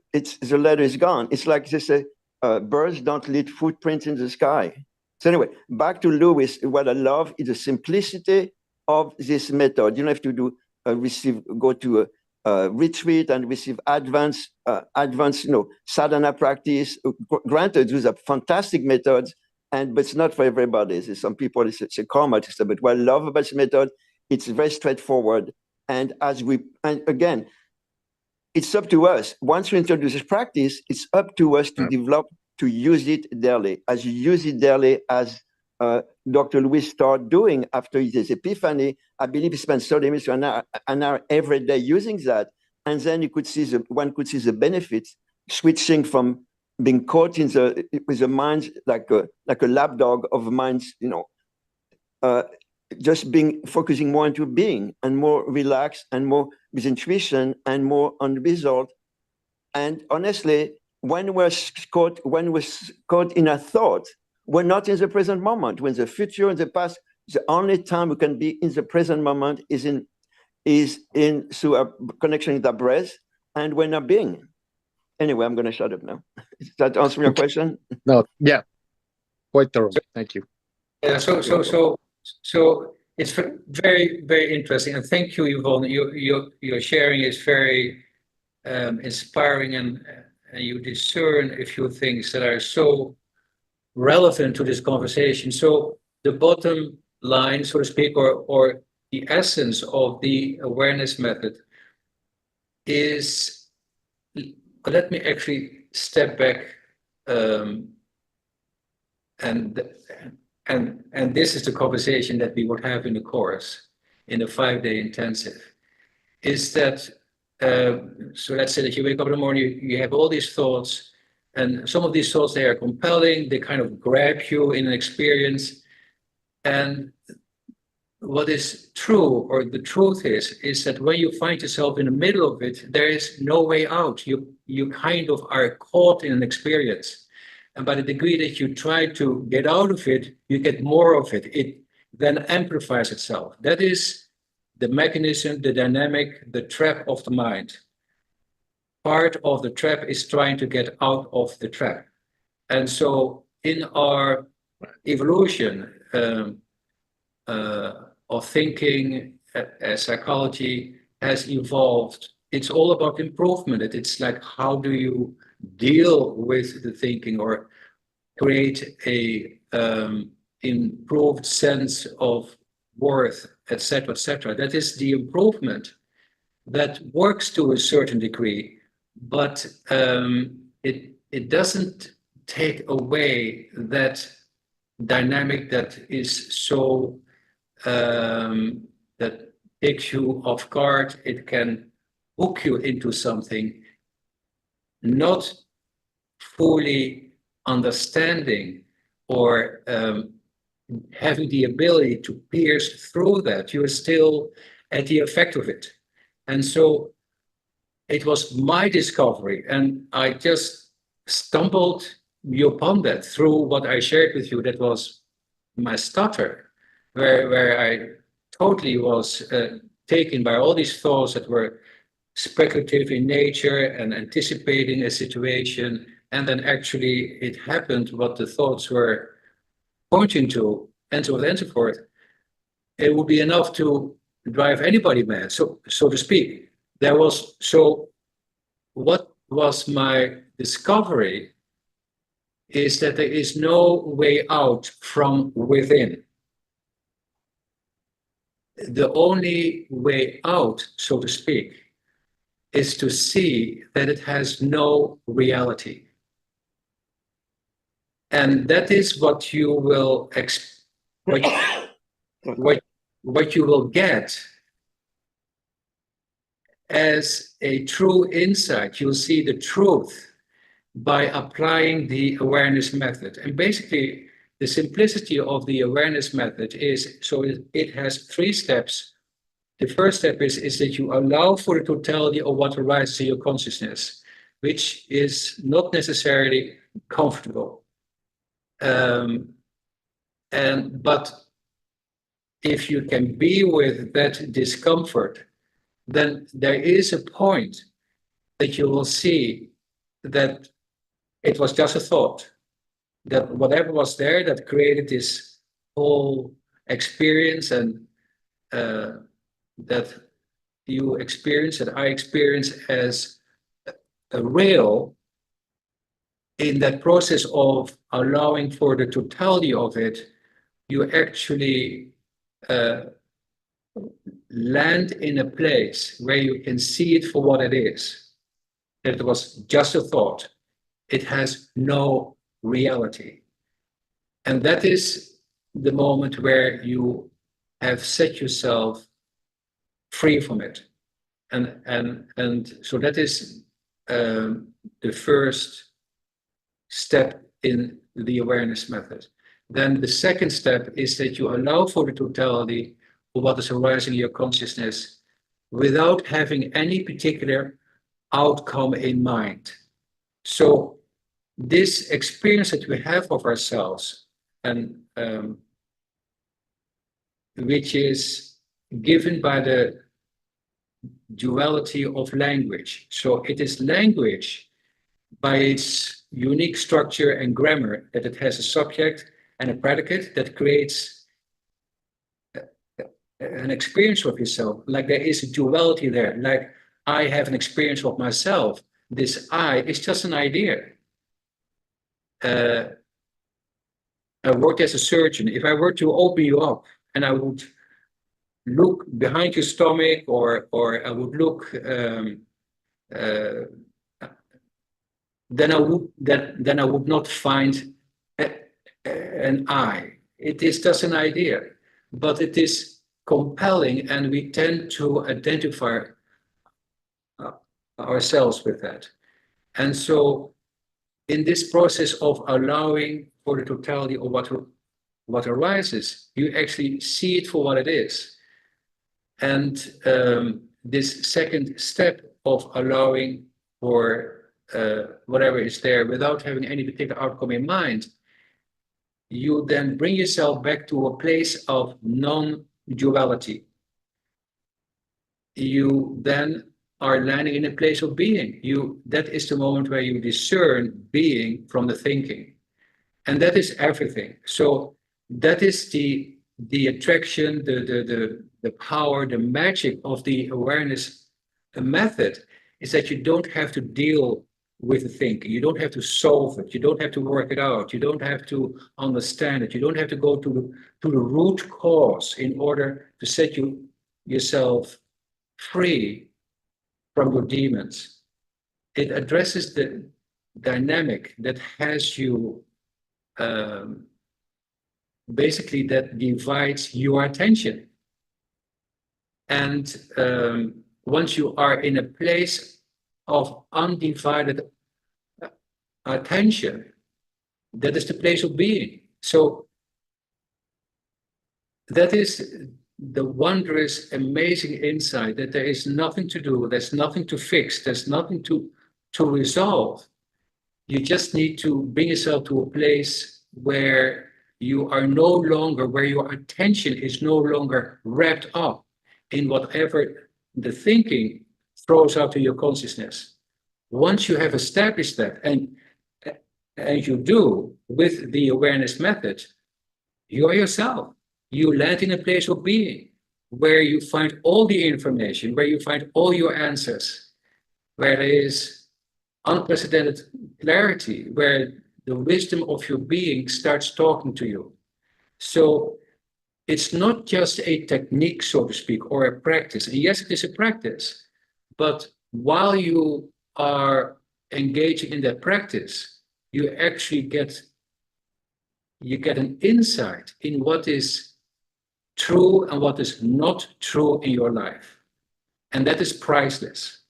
letter is gone. It's like they say, birds don't leave footprints in the sky. So anyway, back to Louis, what I love is the simplicity of this method. You don't have to do go to a retreat and receive advanced sadhana practice. Granted, those are fantastic methods, but it's not for everybody. There's some people, it's a karma, but what I love about this method, it's very straightforward. And again, it's up to us. Once we introduce this practice, it's up to us to develop, to use it daily. As you use it daily, as Dr. Louis started doing after his epiphany, I believe he spent 30 minutes to an hour every day using that. And then one could see the benefits, switching from being caught with the mind like a lapdog of minds, just focusing more into being and more relaxed and more with intuition and more on the result. And honestly, when we're caught in a thought, we're not in the present moment. When the future and the past, the only time we can be in the present moment is in through a connection with the breath and when a being. Anyway, I'm going to shut up now. Does that answer your question? No, yeah, quite thoroughly. Thank you. Yeah. So it's very, very interesting, and thank you, Yvonne. Your sharing is very inspiring, and you discern a few things that are so relevant to this conversation. So the bottom line, so to speak, or the essence of the awareness method is, let me actually step back, and this is the conversation that we would have in the course, in the 5-day intensive, is that, so let's say that you wake up in the morning, you have all these thoughts, and some of these thoughts, they are compelling, they kind of grab you in an experience. And what is true, or the truth is that when you find yourself in the middle of it, there is no way out. You kind of are caught in an experience. And by the degree that you try to get out of it, you get more of it. It then amplifies itself. That is the mechanism, the dynamic, the trap of the mind. Part of the trap is trying to get out of the trap. And so in our evolution of thinking, psychology has evolved. It's all about improvement. It's like, how do you deal with the thinking or create a improved sense of worth, etc., etc. That is the improvement that works to a certain degree, but it doesn't take away that dynamic that is so that takes you off guard. It can hook you into something, not fully understanding or having the ability to pierce through that. You are still at the effect of it. And so it was my discovery, and I just stumbled upon that through what I shared with you. That was my stutter, where I totally was taken by all these thoughts that were speculative in nature and anticipating a situation, and then actually it happened what the thoughts were pointing to, and so on and so forth. It would be enough to drive anybody mad, so to speak. So what was my discovery is that there is no way out from within. The only way out, so to speak, is to see that it has no reality. And that is what you will what you will get as a true insight. You'll see the truth by applying the awareness method. And basically, the simplicity of the awareness method is, so it has 3 steps. The first step is that you allow for the totality of what arises in your consciousness, which is not necessarily comfortable. But if you can be with that discomfort, then there is a point that you will see that it was just a thought, that whatever was there that created this whole experience, and that you experience, that I experience as a real, in that process of allowing for the totality of it, you actually land in a place where you can see it for what it is. That it was just a thought. It has no reality. And that is the moment where you have set yourself free from it. And so that is the first step in the awareness method. Then the second step is that you allow for the totality of what is arising in your consciousness without having any particular outcome in mind. So this experience that we have of ourselves, and which is given by the duality of language. So it is language by its unique structure and grammar, that it has a subject and a predicate that creates an experience of yourself. Like there is a duality there. Like I have an experience of myself. This I is just an idea. I worked as a surgeon. If I were to open you up and I would look behind your stomach, or I would look, then I would not find an I. It is just an idea, but it is compelling, and we tend to identify ourselves with that. And so in this process of allowing for the totality of what arises, you actually see it for what it is. And this second step of allowing for whatever is there without having any particular outcome in mind, you then bring yourself back to a place of non-duality. You then are landing in a place of being. That is the moment where you discern being from the thinking. And that is everything. So that is the attraction, the power, the magic of the awareness method, is that you don't have to deal with the thinking. You don't have to solve it. You don't have to work it out. You don't have to understand it. You don't have to go to the root cause in order to set yourself free from your demons. It addresses the dynamic that has you, basically, that divides your attention. And once you are in a place of undivided attention, that is the place of being. So that is the wondrous, amazing insight that there is nothing to do, there's nothing to fix, there's nothing to resolve. You just need to bring yourself to a place where you are no longer, where your attention is no longer wrapped up in whatever the thinking throws out to your consciousness. Once you have established that, and you do with the awareness method, you are yourself. You land in a place of being where you find all the information, where you find all your answers, where there is unprecedented clarity, where the wisdom of your being starts talking to you. So it's not just a technique, so to speak, or a practice. And yes, it is a practice, but while you are engaging in that practice, you actually get an insight in what is true and what is not true in your life. And that is priceless.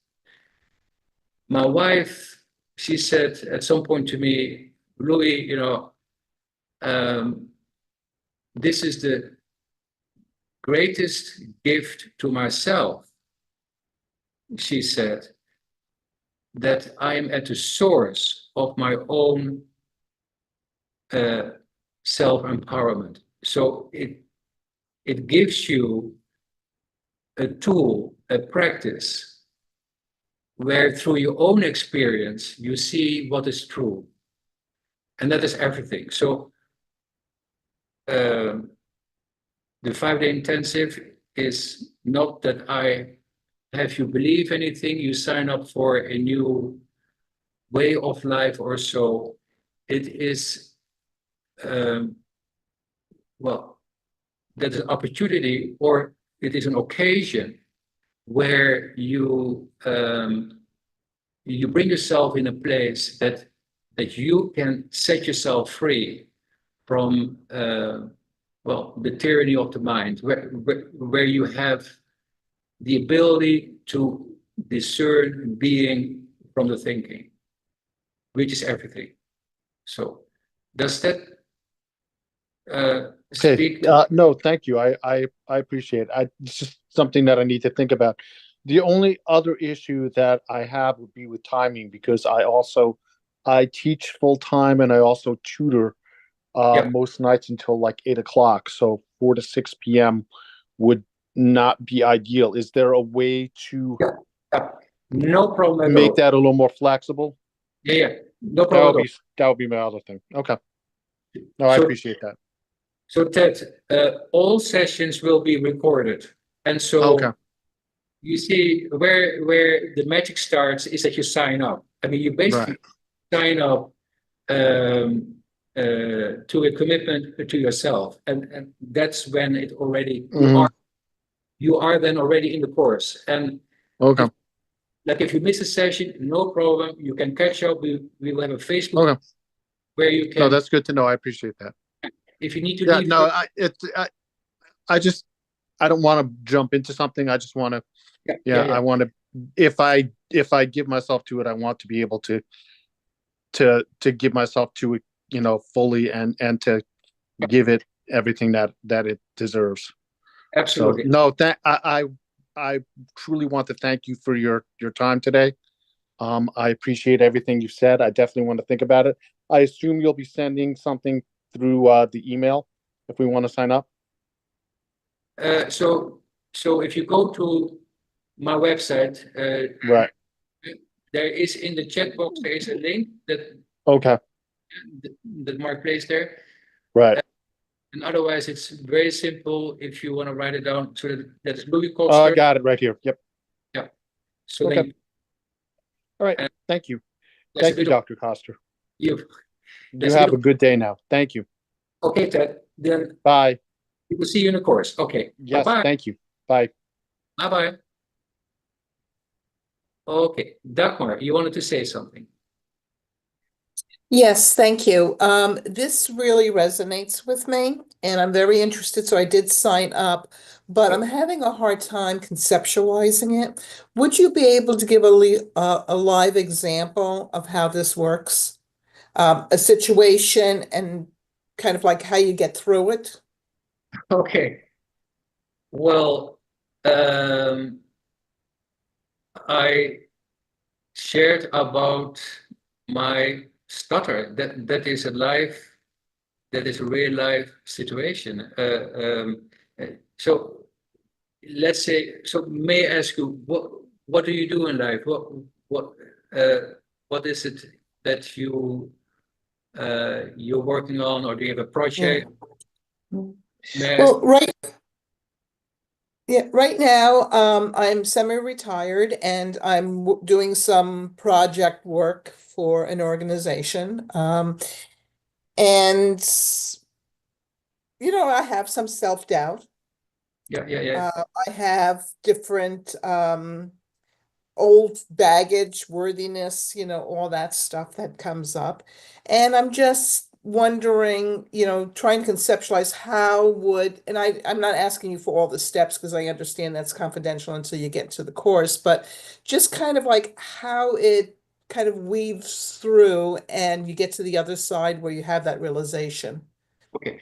My wife, she said at some point to me, Louis, this is the greatest gift to myself, she said, that I am at the source of my own self-empowerment. So it gives you a tool, a practice, where through your own experience, you see what is true. And that is everything. So the 5-day intensive is not that I have you believe anything, you sign up for a new way of life or so. It is, that is an opportunity, or it is an occasion where you bring yourself in a place that you can set yourself free from the tyranny of the mind, where you have the ability to discern being from the thinking, which is everything. So does that Okay. No, thank you. I appreciate it. It's just something that I need to think about. The only other issue that I have would be with timing, because I teach full time and I also tutor most nights until like 8 o'clock. So 4 to 6 p.m. would not be ideal. Is there a way to no problem at make all. that a little more flexible? Yeah, no problem at all. That would be my other thing. Okay. No, I appreciate that. So Ted, all sessions will be recorded, and so you see where the magic starts is that you sign up. I mean, you basically sign up to a commitment to yourself, and that's when it already you are then already in the course. And if you miss a session, no problem. You can catch up. We will have a Facebook where you can. No, that's good to know. I appreciate that. If you need to leave. No, I don't want to jump into something. I just want to. I want to. If I give myself to it, I want to be able to give myself to it, fully, and to give it everything that it deserves. Absolutely. So, no, I truly want to thank you for your time today. I appreciate everything you've said. I definitely want to think about it. I assume you'll be sending something through the email if we want to sign up. So if you go to my website, there is in the chat box, there is a link that Mark placed there. And otherwise, it's very simple if you want to write it down. So that's Louis Koster. I got it right here. Yep. Yeah. So all right. Thank you. That's a Thank you, bit of Dr. Koster. you. You That's have bit a good day now. Thank you. okay, Ted. Then Bye. we will see you in the course. Okay. Yes, Bye-bye. thank you. Bye. Bye-bye. Okay. Dagmar, you wanted to say something? Yes, thank you. This really resonates with me, and I'm very interested, so I did sign up, but I'm having a hard time conceptualizing it. Would you be able to give a live example of how this works? A situation and kind of like how you get through it? Okay. Well, I shared about my stutter. That is a real life situation. So let's say, so may I ask you, what do you do in life? What is it that you're working on, or do you have a project? May I ask? Well, right now, I'm semi-retired and I'm doing some project work for an organization. And I have some self-doubt. Yeah. I have different old baggage, worthiness, all that stuff that comes up. And I'm just wondering, trying to conceptualize and I'm not asking you for all the steps because I understand that's confidential until you get to the course, but just kind of like how it kind of weaves through and you get to the other side where you have that realization, Okay.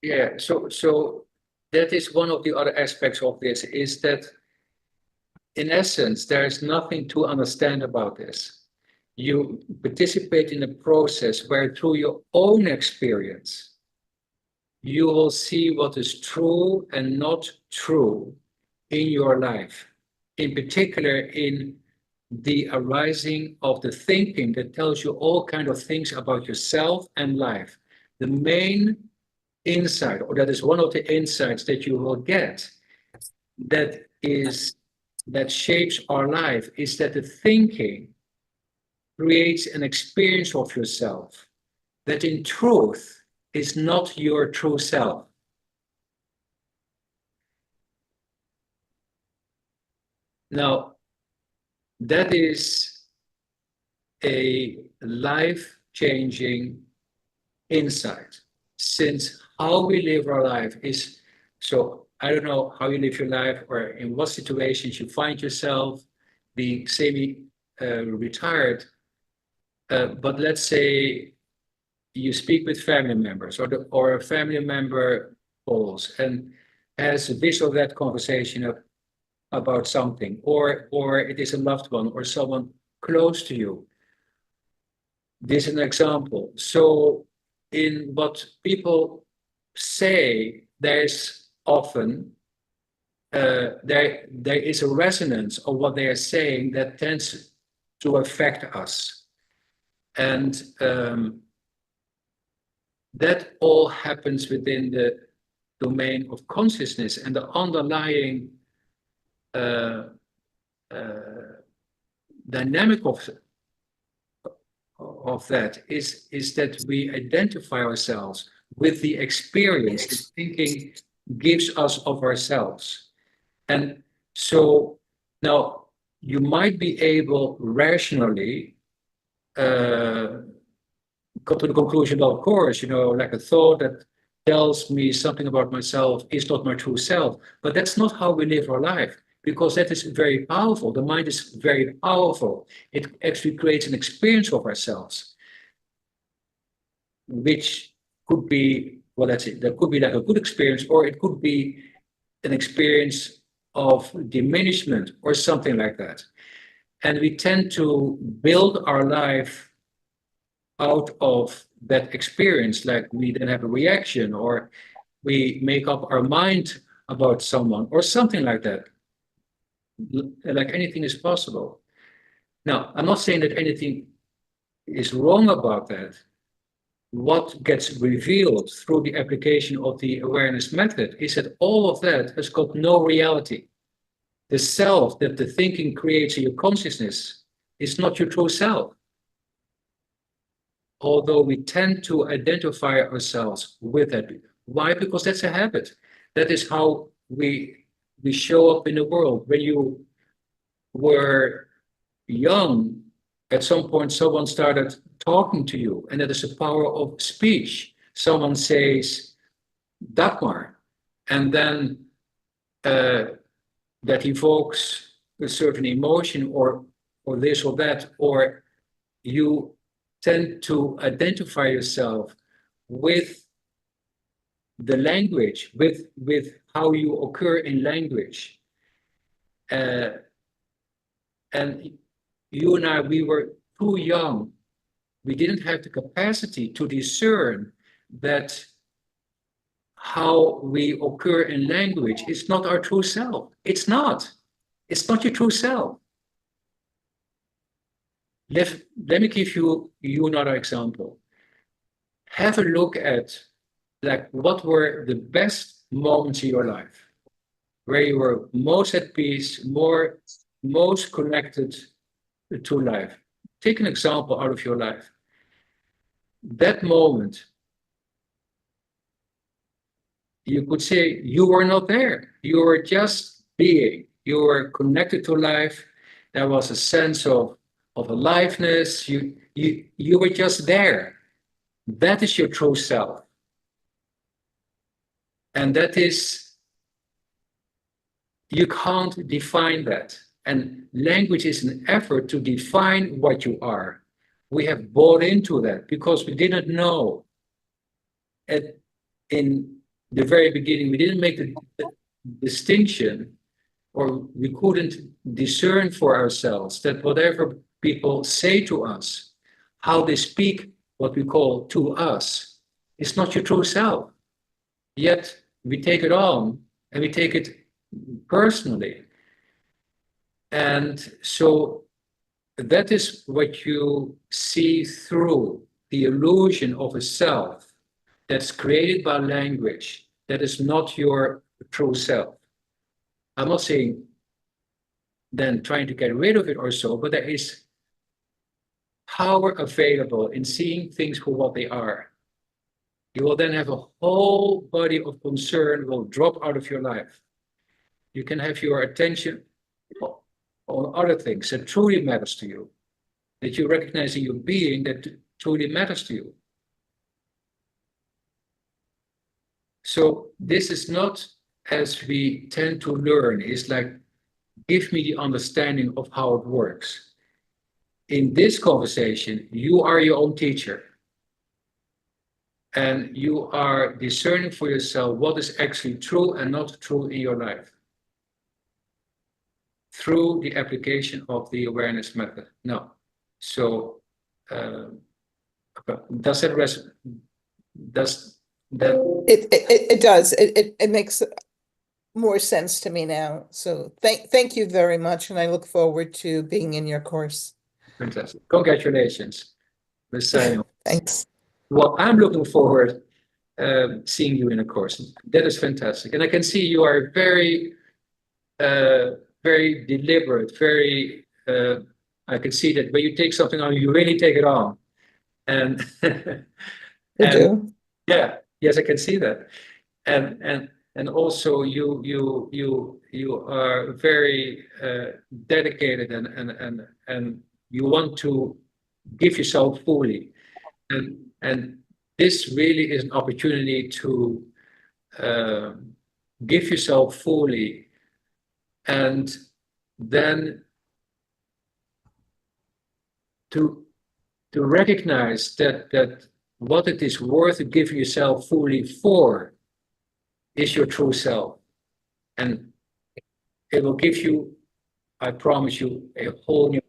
Yeah. So that is one of the other aspects of this, is that in essence, there is nothing to understand about this. You participate in a process where through your own experience, you will see what is true and not true in your life. In particular, in the arising of the thinking that tells you all kinds of things about yourself and life. The main insight, or that is one of the insights that you will get, that shapes our life, is that the thinking creates an experience of yourself that in truth is not your true self. Now, that is a life-changing insight, since how we live our life is, so I don't know how you live your life or in what situations you find yourself being semi-retired, but let's say you speak with family members, or a family member calls and has a this or that conversation about something, or it is a loved one or someone close to you. This is an example. So in what people say, there's often there is a resonance of what they are saying that tends to affect us, and that all happens within the domain of consciousness, and the underlying dynamic of that is that we identify ourselves with the experience that thinking gives us of ourselves. And so now you might be able rationally come to the conclusion, well, of course, like a thought that tells me something about myself is not my true self. But that's not how we live our life, because that is very powerful. The mind is very powerful. It actually creates an experience of ourselves, which could be, well, that's it. That could be like a good experience, or it could be an experience of diminishment or something like that. And we tend to build our life out of that experience, like we then have a reaction, or we make up our mind about someone or something like that. Like anything is possible. Now, I'm not saying that anything is wrong about that. What gets revealed through the application of the awareness method is that all of that has got no reality. The self that the thinking creates in your consciousness is not your true self. although we tend to identify ourselves with it. Why? Because that's a habit. That is how we show up in the world. When you were young, at some point someone started talking to you, and that is the power of speech. Someone says Dagmar, and then that evokes a certain emotion or this or that, or you tend to identify yourself with the language, with how you occur in language. And you and I, we were too young. We didn't have the capacity to discern that how we occur in language is not our true self. It's not. It's not your true self. Let me give you another example. Have a look at like what were the best moments in your life, where you were most at peace, most connected to life. Take an example out of your life. That moment, you could say you were not there. You were just being. You were connected to life. There was a sense of aliveness. You were just there. That is your true self. And that is, you can't define that. And language is an effort to define what you are. We have bought into that because we didn't know. In the very beginning, we didn't make the distinction, or we couldn't discern for ourselves that whatever people say to us, how they speak what we call to us, is not your true self. Yet we take it on and we take it personally. And so that is what you see through the illusion of a self that's created by language, that is not your true self. I'm not saying then trying to get rid of it or so, but there is power available in seeing things for what they are. You will then have a whole body of concern will drop out of your life. You can have your attention on other things that truly matters to you, that you recognize in your being that truly matters to you. So this is not, as we tend to learn, it's like, give me the understanding of how it works. In this conversation, you are your own teacher. And you are discerning for yourself what is actually true and not true in your life through the application of the awareness method. No. So does that does that It does. It makes more sense to me now. So thank you very much, and I look forward to being in your course. fantastic. Congratulations, Ms. Samuel. Thanks. Well, I'm looking forward seeing you in a course. That is fantastic. And I can see you are very, very deliberate, very, I can see that when you take something on, you really take it on. And, You do. yeah, yes, I can see that. And also you are very dedicated and you want to give yourself fully. And this really is an opportunity to give yourself fully, and then to recognize that what it is worth giving yourself fully for is your true self. And it will give you, I promise you, a whole new.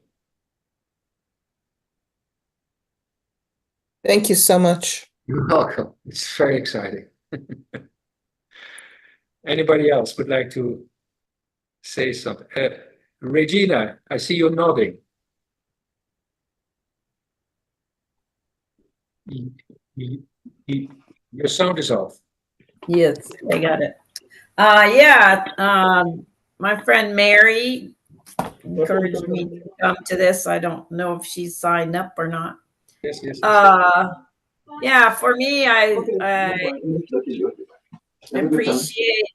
Thank you so much. You're welcome. It's very exciting. Anybody else would like to say something? Regina, I see you nodding. Your sound is off. Yes, I got it. Yeah, my friend Mary encouraged me to come to this. I don't know if she's signed up or not. Yes. Yeah, for me, I appreciate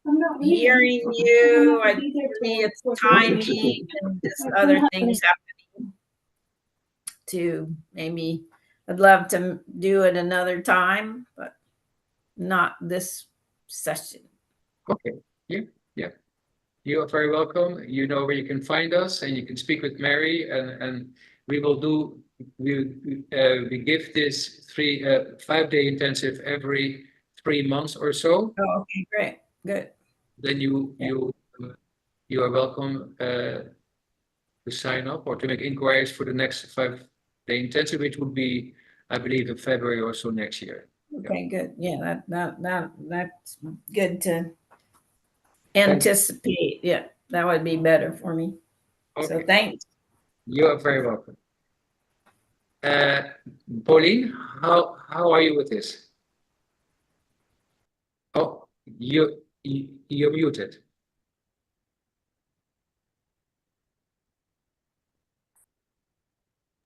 hearing you. I see it's timing and just other things happening to maybe I'd love to do it another time, but not this session. Okay. Yeah. You are very welcome. You know where you can find us, and you can speak with Mary, and we will do. We give this 5-day intensive every 3 months or so. Oh, okay, great, good. Then you are welcome to sign up or to make inquiries for the next 5-day intensive, which would be, I believe, in February or so next year. Okay, good. Yeah, that's good to anticipate. Yeah, that would be better for me. So Okay. thanks. You are very welcome. Pauline, how are you with this? Oh, you're muted.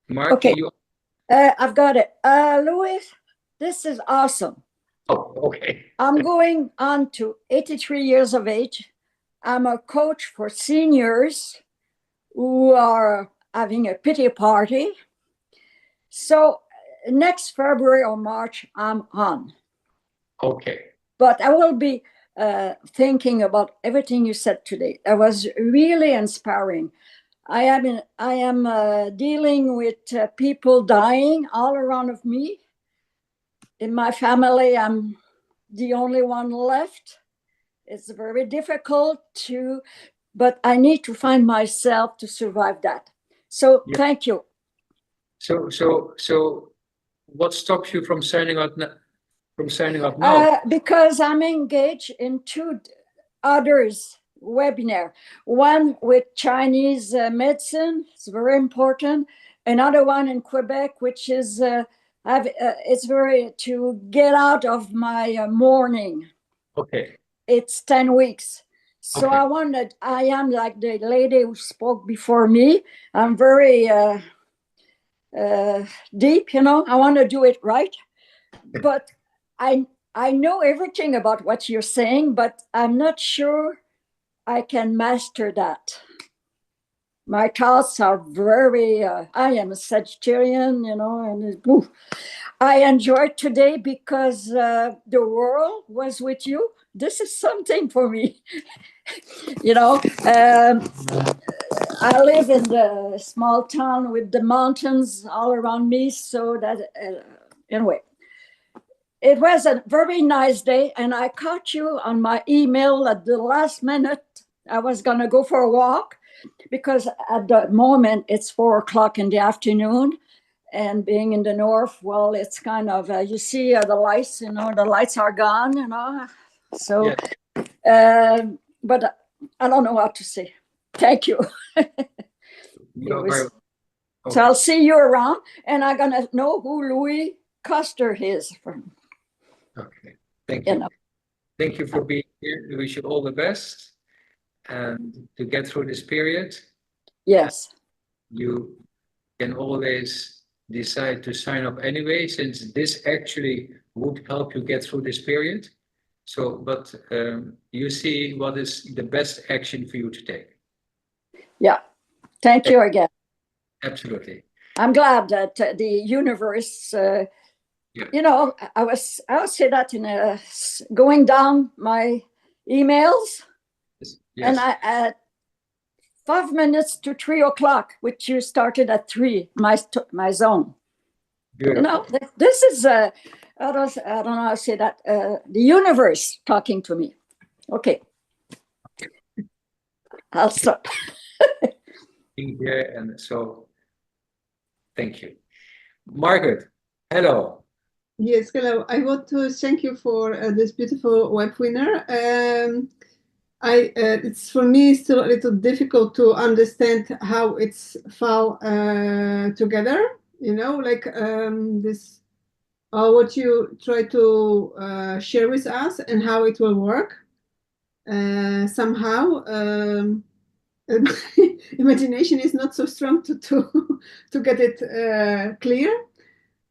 Mark, Okay. you. I've got it. Louis, this is awesome. Oh, okay. I'm going on to 83 years of age. I'm a coach for seniors who are having a pity party. So next February or March, I'm on. Okay. But I will be thinking about everything you said today. That was really inspiring. I am dealing with people dying all around of me. In my family, I'm the only one left. It's very difficult but I need to find myself to survive that. So Yeah. thank you. So what stops you from signing up now? Because I'm engaged in two others webinar. One with Chinese medicine, it's very important. Another one in Quebec, which is it's very to get out of my mourning. Okay. It's 10 weeks. So Okay. I am like the lady who spoke before me. I'm very deep, I want to do it right. But I know everything about what you're saying, but I'm not sure I can master that. My thoughts are very, I am a Sagittarian, and I enjoyed today because the world was with you. This is something for me. I live in the small town with the mountains all around me. So that, anyway, it was a very nice day. And I caught you on my email at the last minute. I was going to go for a walk because at the moment it's 4 o'clock in the afternoon. And being in the north, well, it's kind of, you see the lights, the lights are gone, So, but I don't know what to say. Thank you. So I'll see you around, and I'm going to know who Louis Koster is. Okay. Thank you. Thank you for being here. We wish you all the best and to get through this period. Yes. You can always decide to sign up anyway, since this actually would help you get through this period. So, but you see what is the best action for you to take. Yeah. Thank you again. Absolutely. I'm glad that the universe, I would say that in going down my emails, yes. And I at 5 minutes to 3 o'clock, which you started at 3, my zone. Beautiful. This is I don't know how to say that. The universe talking to me. Okay. I'll stop. Being here, and so thank you. Margaret, hello. Yes, hello. I want to thank you for this beautiful webinar. It's for me still a little difficult to understand how it's fall together. This what you try to share with us and how it will work. Somehow, imagination is not so strong to get it clear.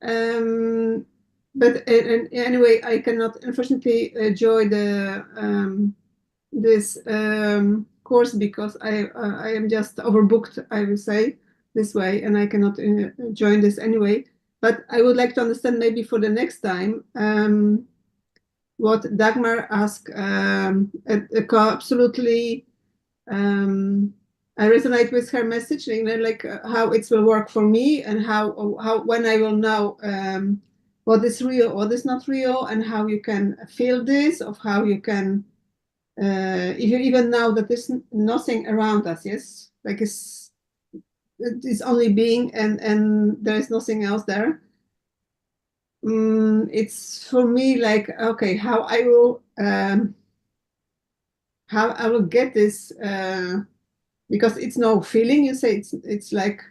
But anyway, I cannot unfortunately join this course because I am just overbooked, I will say this way, and I cannot join this anyway. But I would like to understand maybe for the next time what Dagmar asked. Absolutely, I resonate with her message, like how it will work for me, and how when I will know what is real, what is not real, and how you can feel this, of how you can if you even know that there's nothing around us, yes, like it's only being, and there is nothing else there. It's for me like, okay, how I will get this, because it's no feeling. You say it's like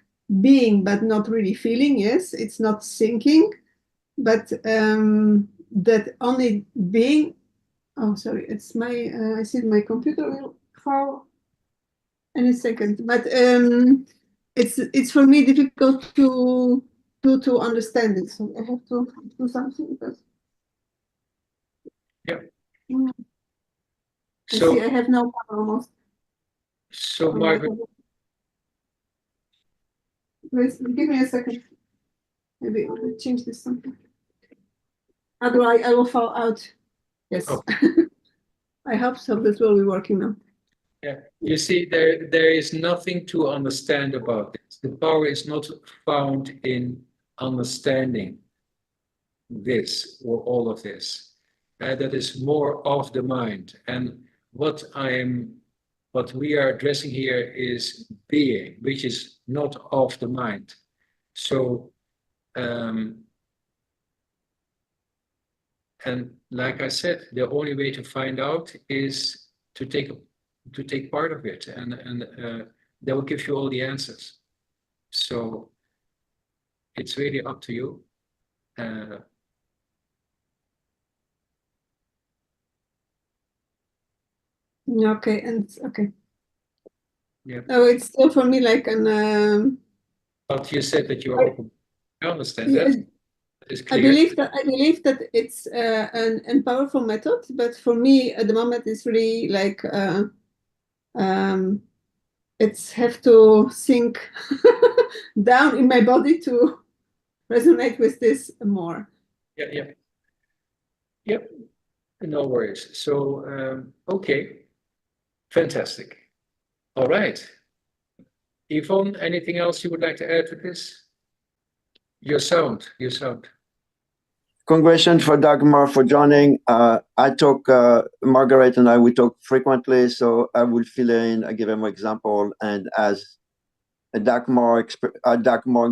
being, but not really feeling. Yes, it's not thinking, but that only being. Oh, sorry, it's my. I see my computer will fall any second, but it's for me difficult to understand it. So I have to do something. But Yeah. I see I have no power almost. So Margaret, please give me a second. Maybe I will change this something. Otherwise, I will fall out. Yes. Oh. I hope so. This will be working now. Yeah, you see, there is nothing to understand about this. The power is not found in understanding this or all of this. That is more of the mind. And what we are addressing here is being, which is not of the mind. So, and like I said, the only way to find out is to take part of it, and that will give you all the answers. So it's really up to you. Okay, and okay. Yeah. Oh, it's still for me like an. But you said that you are open. I understand Yeah, that. It's clear. I believe that it's an powerful method, but for me at the moment it's really like it's have to sink down in my body to resonate with this more. Yeah. Yep. No worries. So okay, fantastic. All right, Yvonne, anything else you would like to add to this? Your sound. Congratulations for Dagmar for joining. I talk, Margaret and I, we talk frequently, so I will fill in, I give him an example, and as Dagmar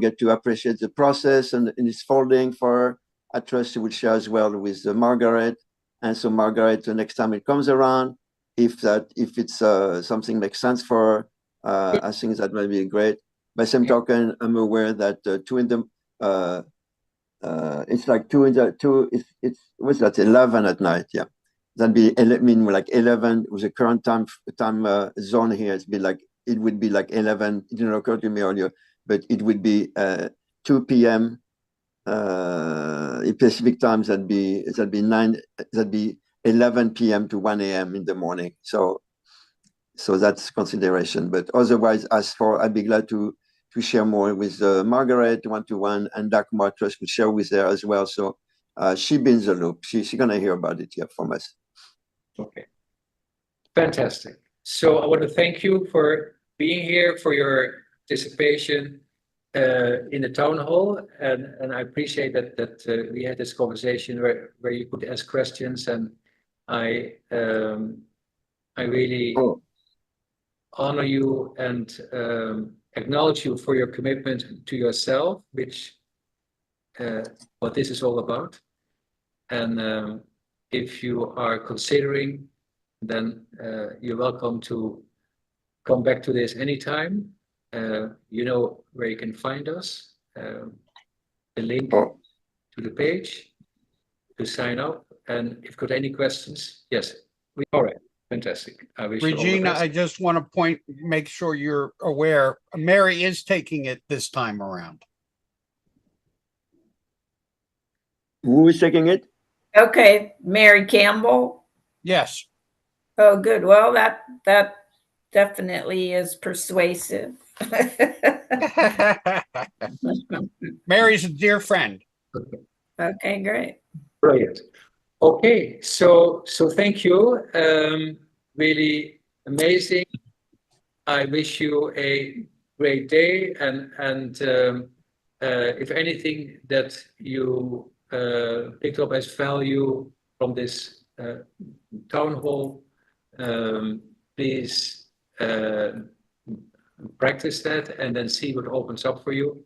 get to appreciate the process and in its folding for her, I trust she will share as well with Margaret. And so Margaret, the next time it comes around, if it's something makes sense for her, I think that might be great. By same token, I'm aware that it's like it's what's that, 11 at night, yeah. That'd be, I mean, like 11 with the current time zone here, it would be like 11, it didn't occur to me earlier, but it would be 2 p.m. In Pacific times, that'd be 11 p.m. to 1 a.m. in the morning. So that's consideration. But otherwise, I'd be glad to share more with Margaret one-to-one, and Dagmar Trust will share with her as well. So she be in the loop. She's gonna hear about it from us. Okay. Fantastic. So I want to thank you for being here, for your participation in the town hall, and I appreciate that we had this conversation where you could ask questions, and I really honor you and acknowledge you for your commitment to yourself, which what this is all about. And if you are considering, then you're welcome to come back to this anytime. You know where you can find us. The link to the page to sign up. And if you've got any questions, yes. All right. Fantastic. I wish you all the Regina, best. I just want to make sure you're aware, Mary is taking it this time around. Who is taking it? Okay, Mary Campbell. Yes. Oh, good. Well, that definitely is persuasive. Mary's a dear friend. Okay, great. Brilliant. Okay, so thank you. Really amazing. I wish you a great day, and if anything that you picked up as value from this town hall, please practice that and then see what opens up for you.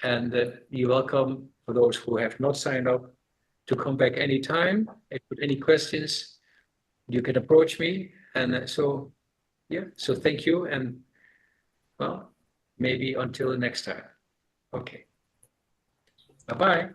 And you're welcome, for those who have not signed up, to come back anytime. If you have any questions, you can approach me. And so thank you. And well, maybe until the next time. Okay. Bye-bye.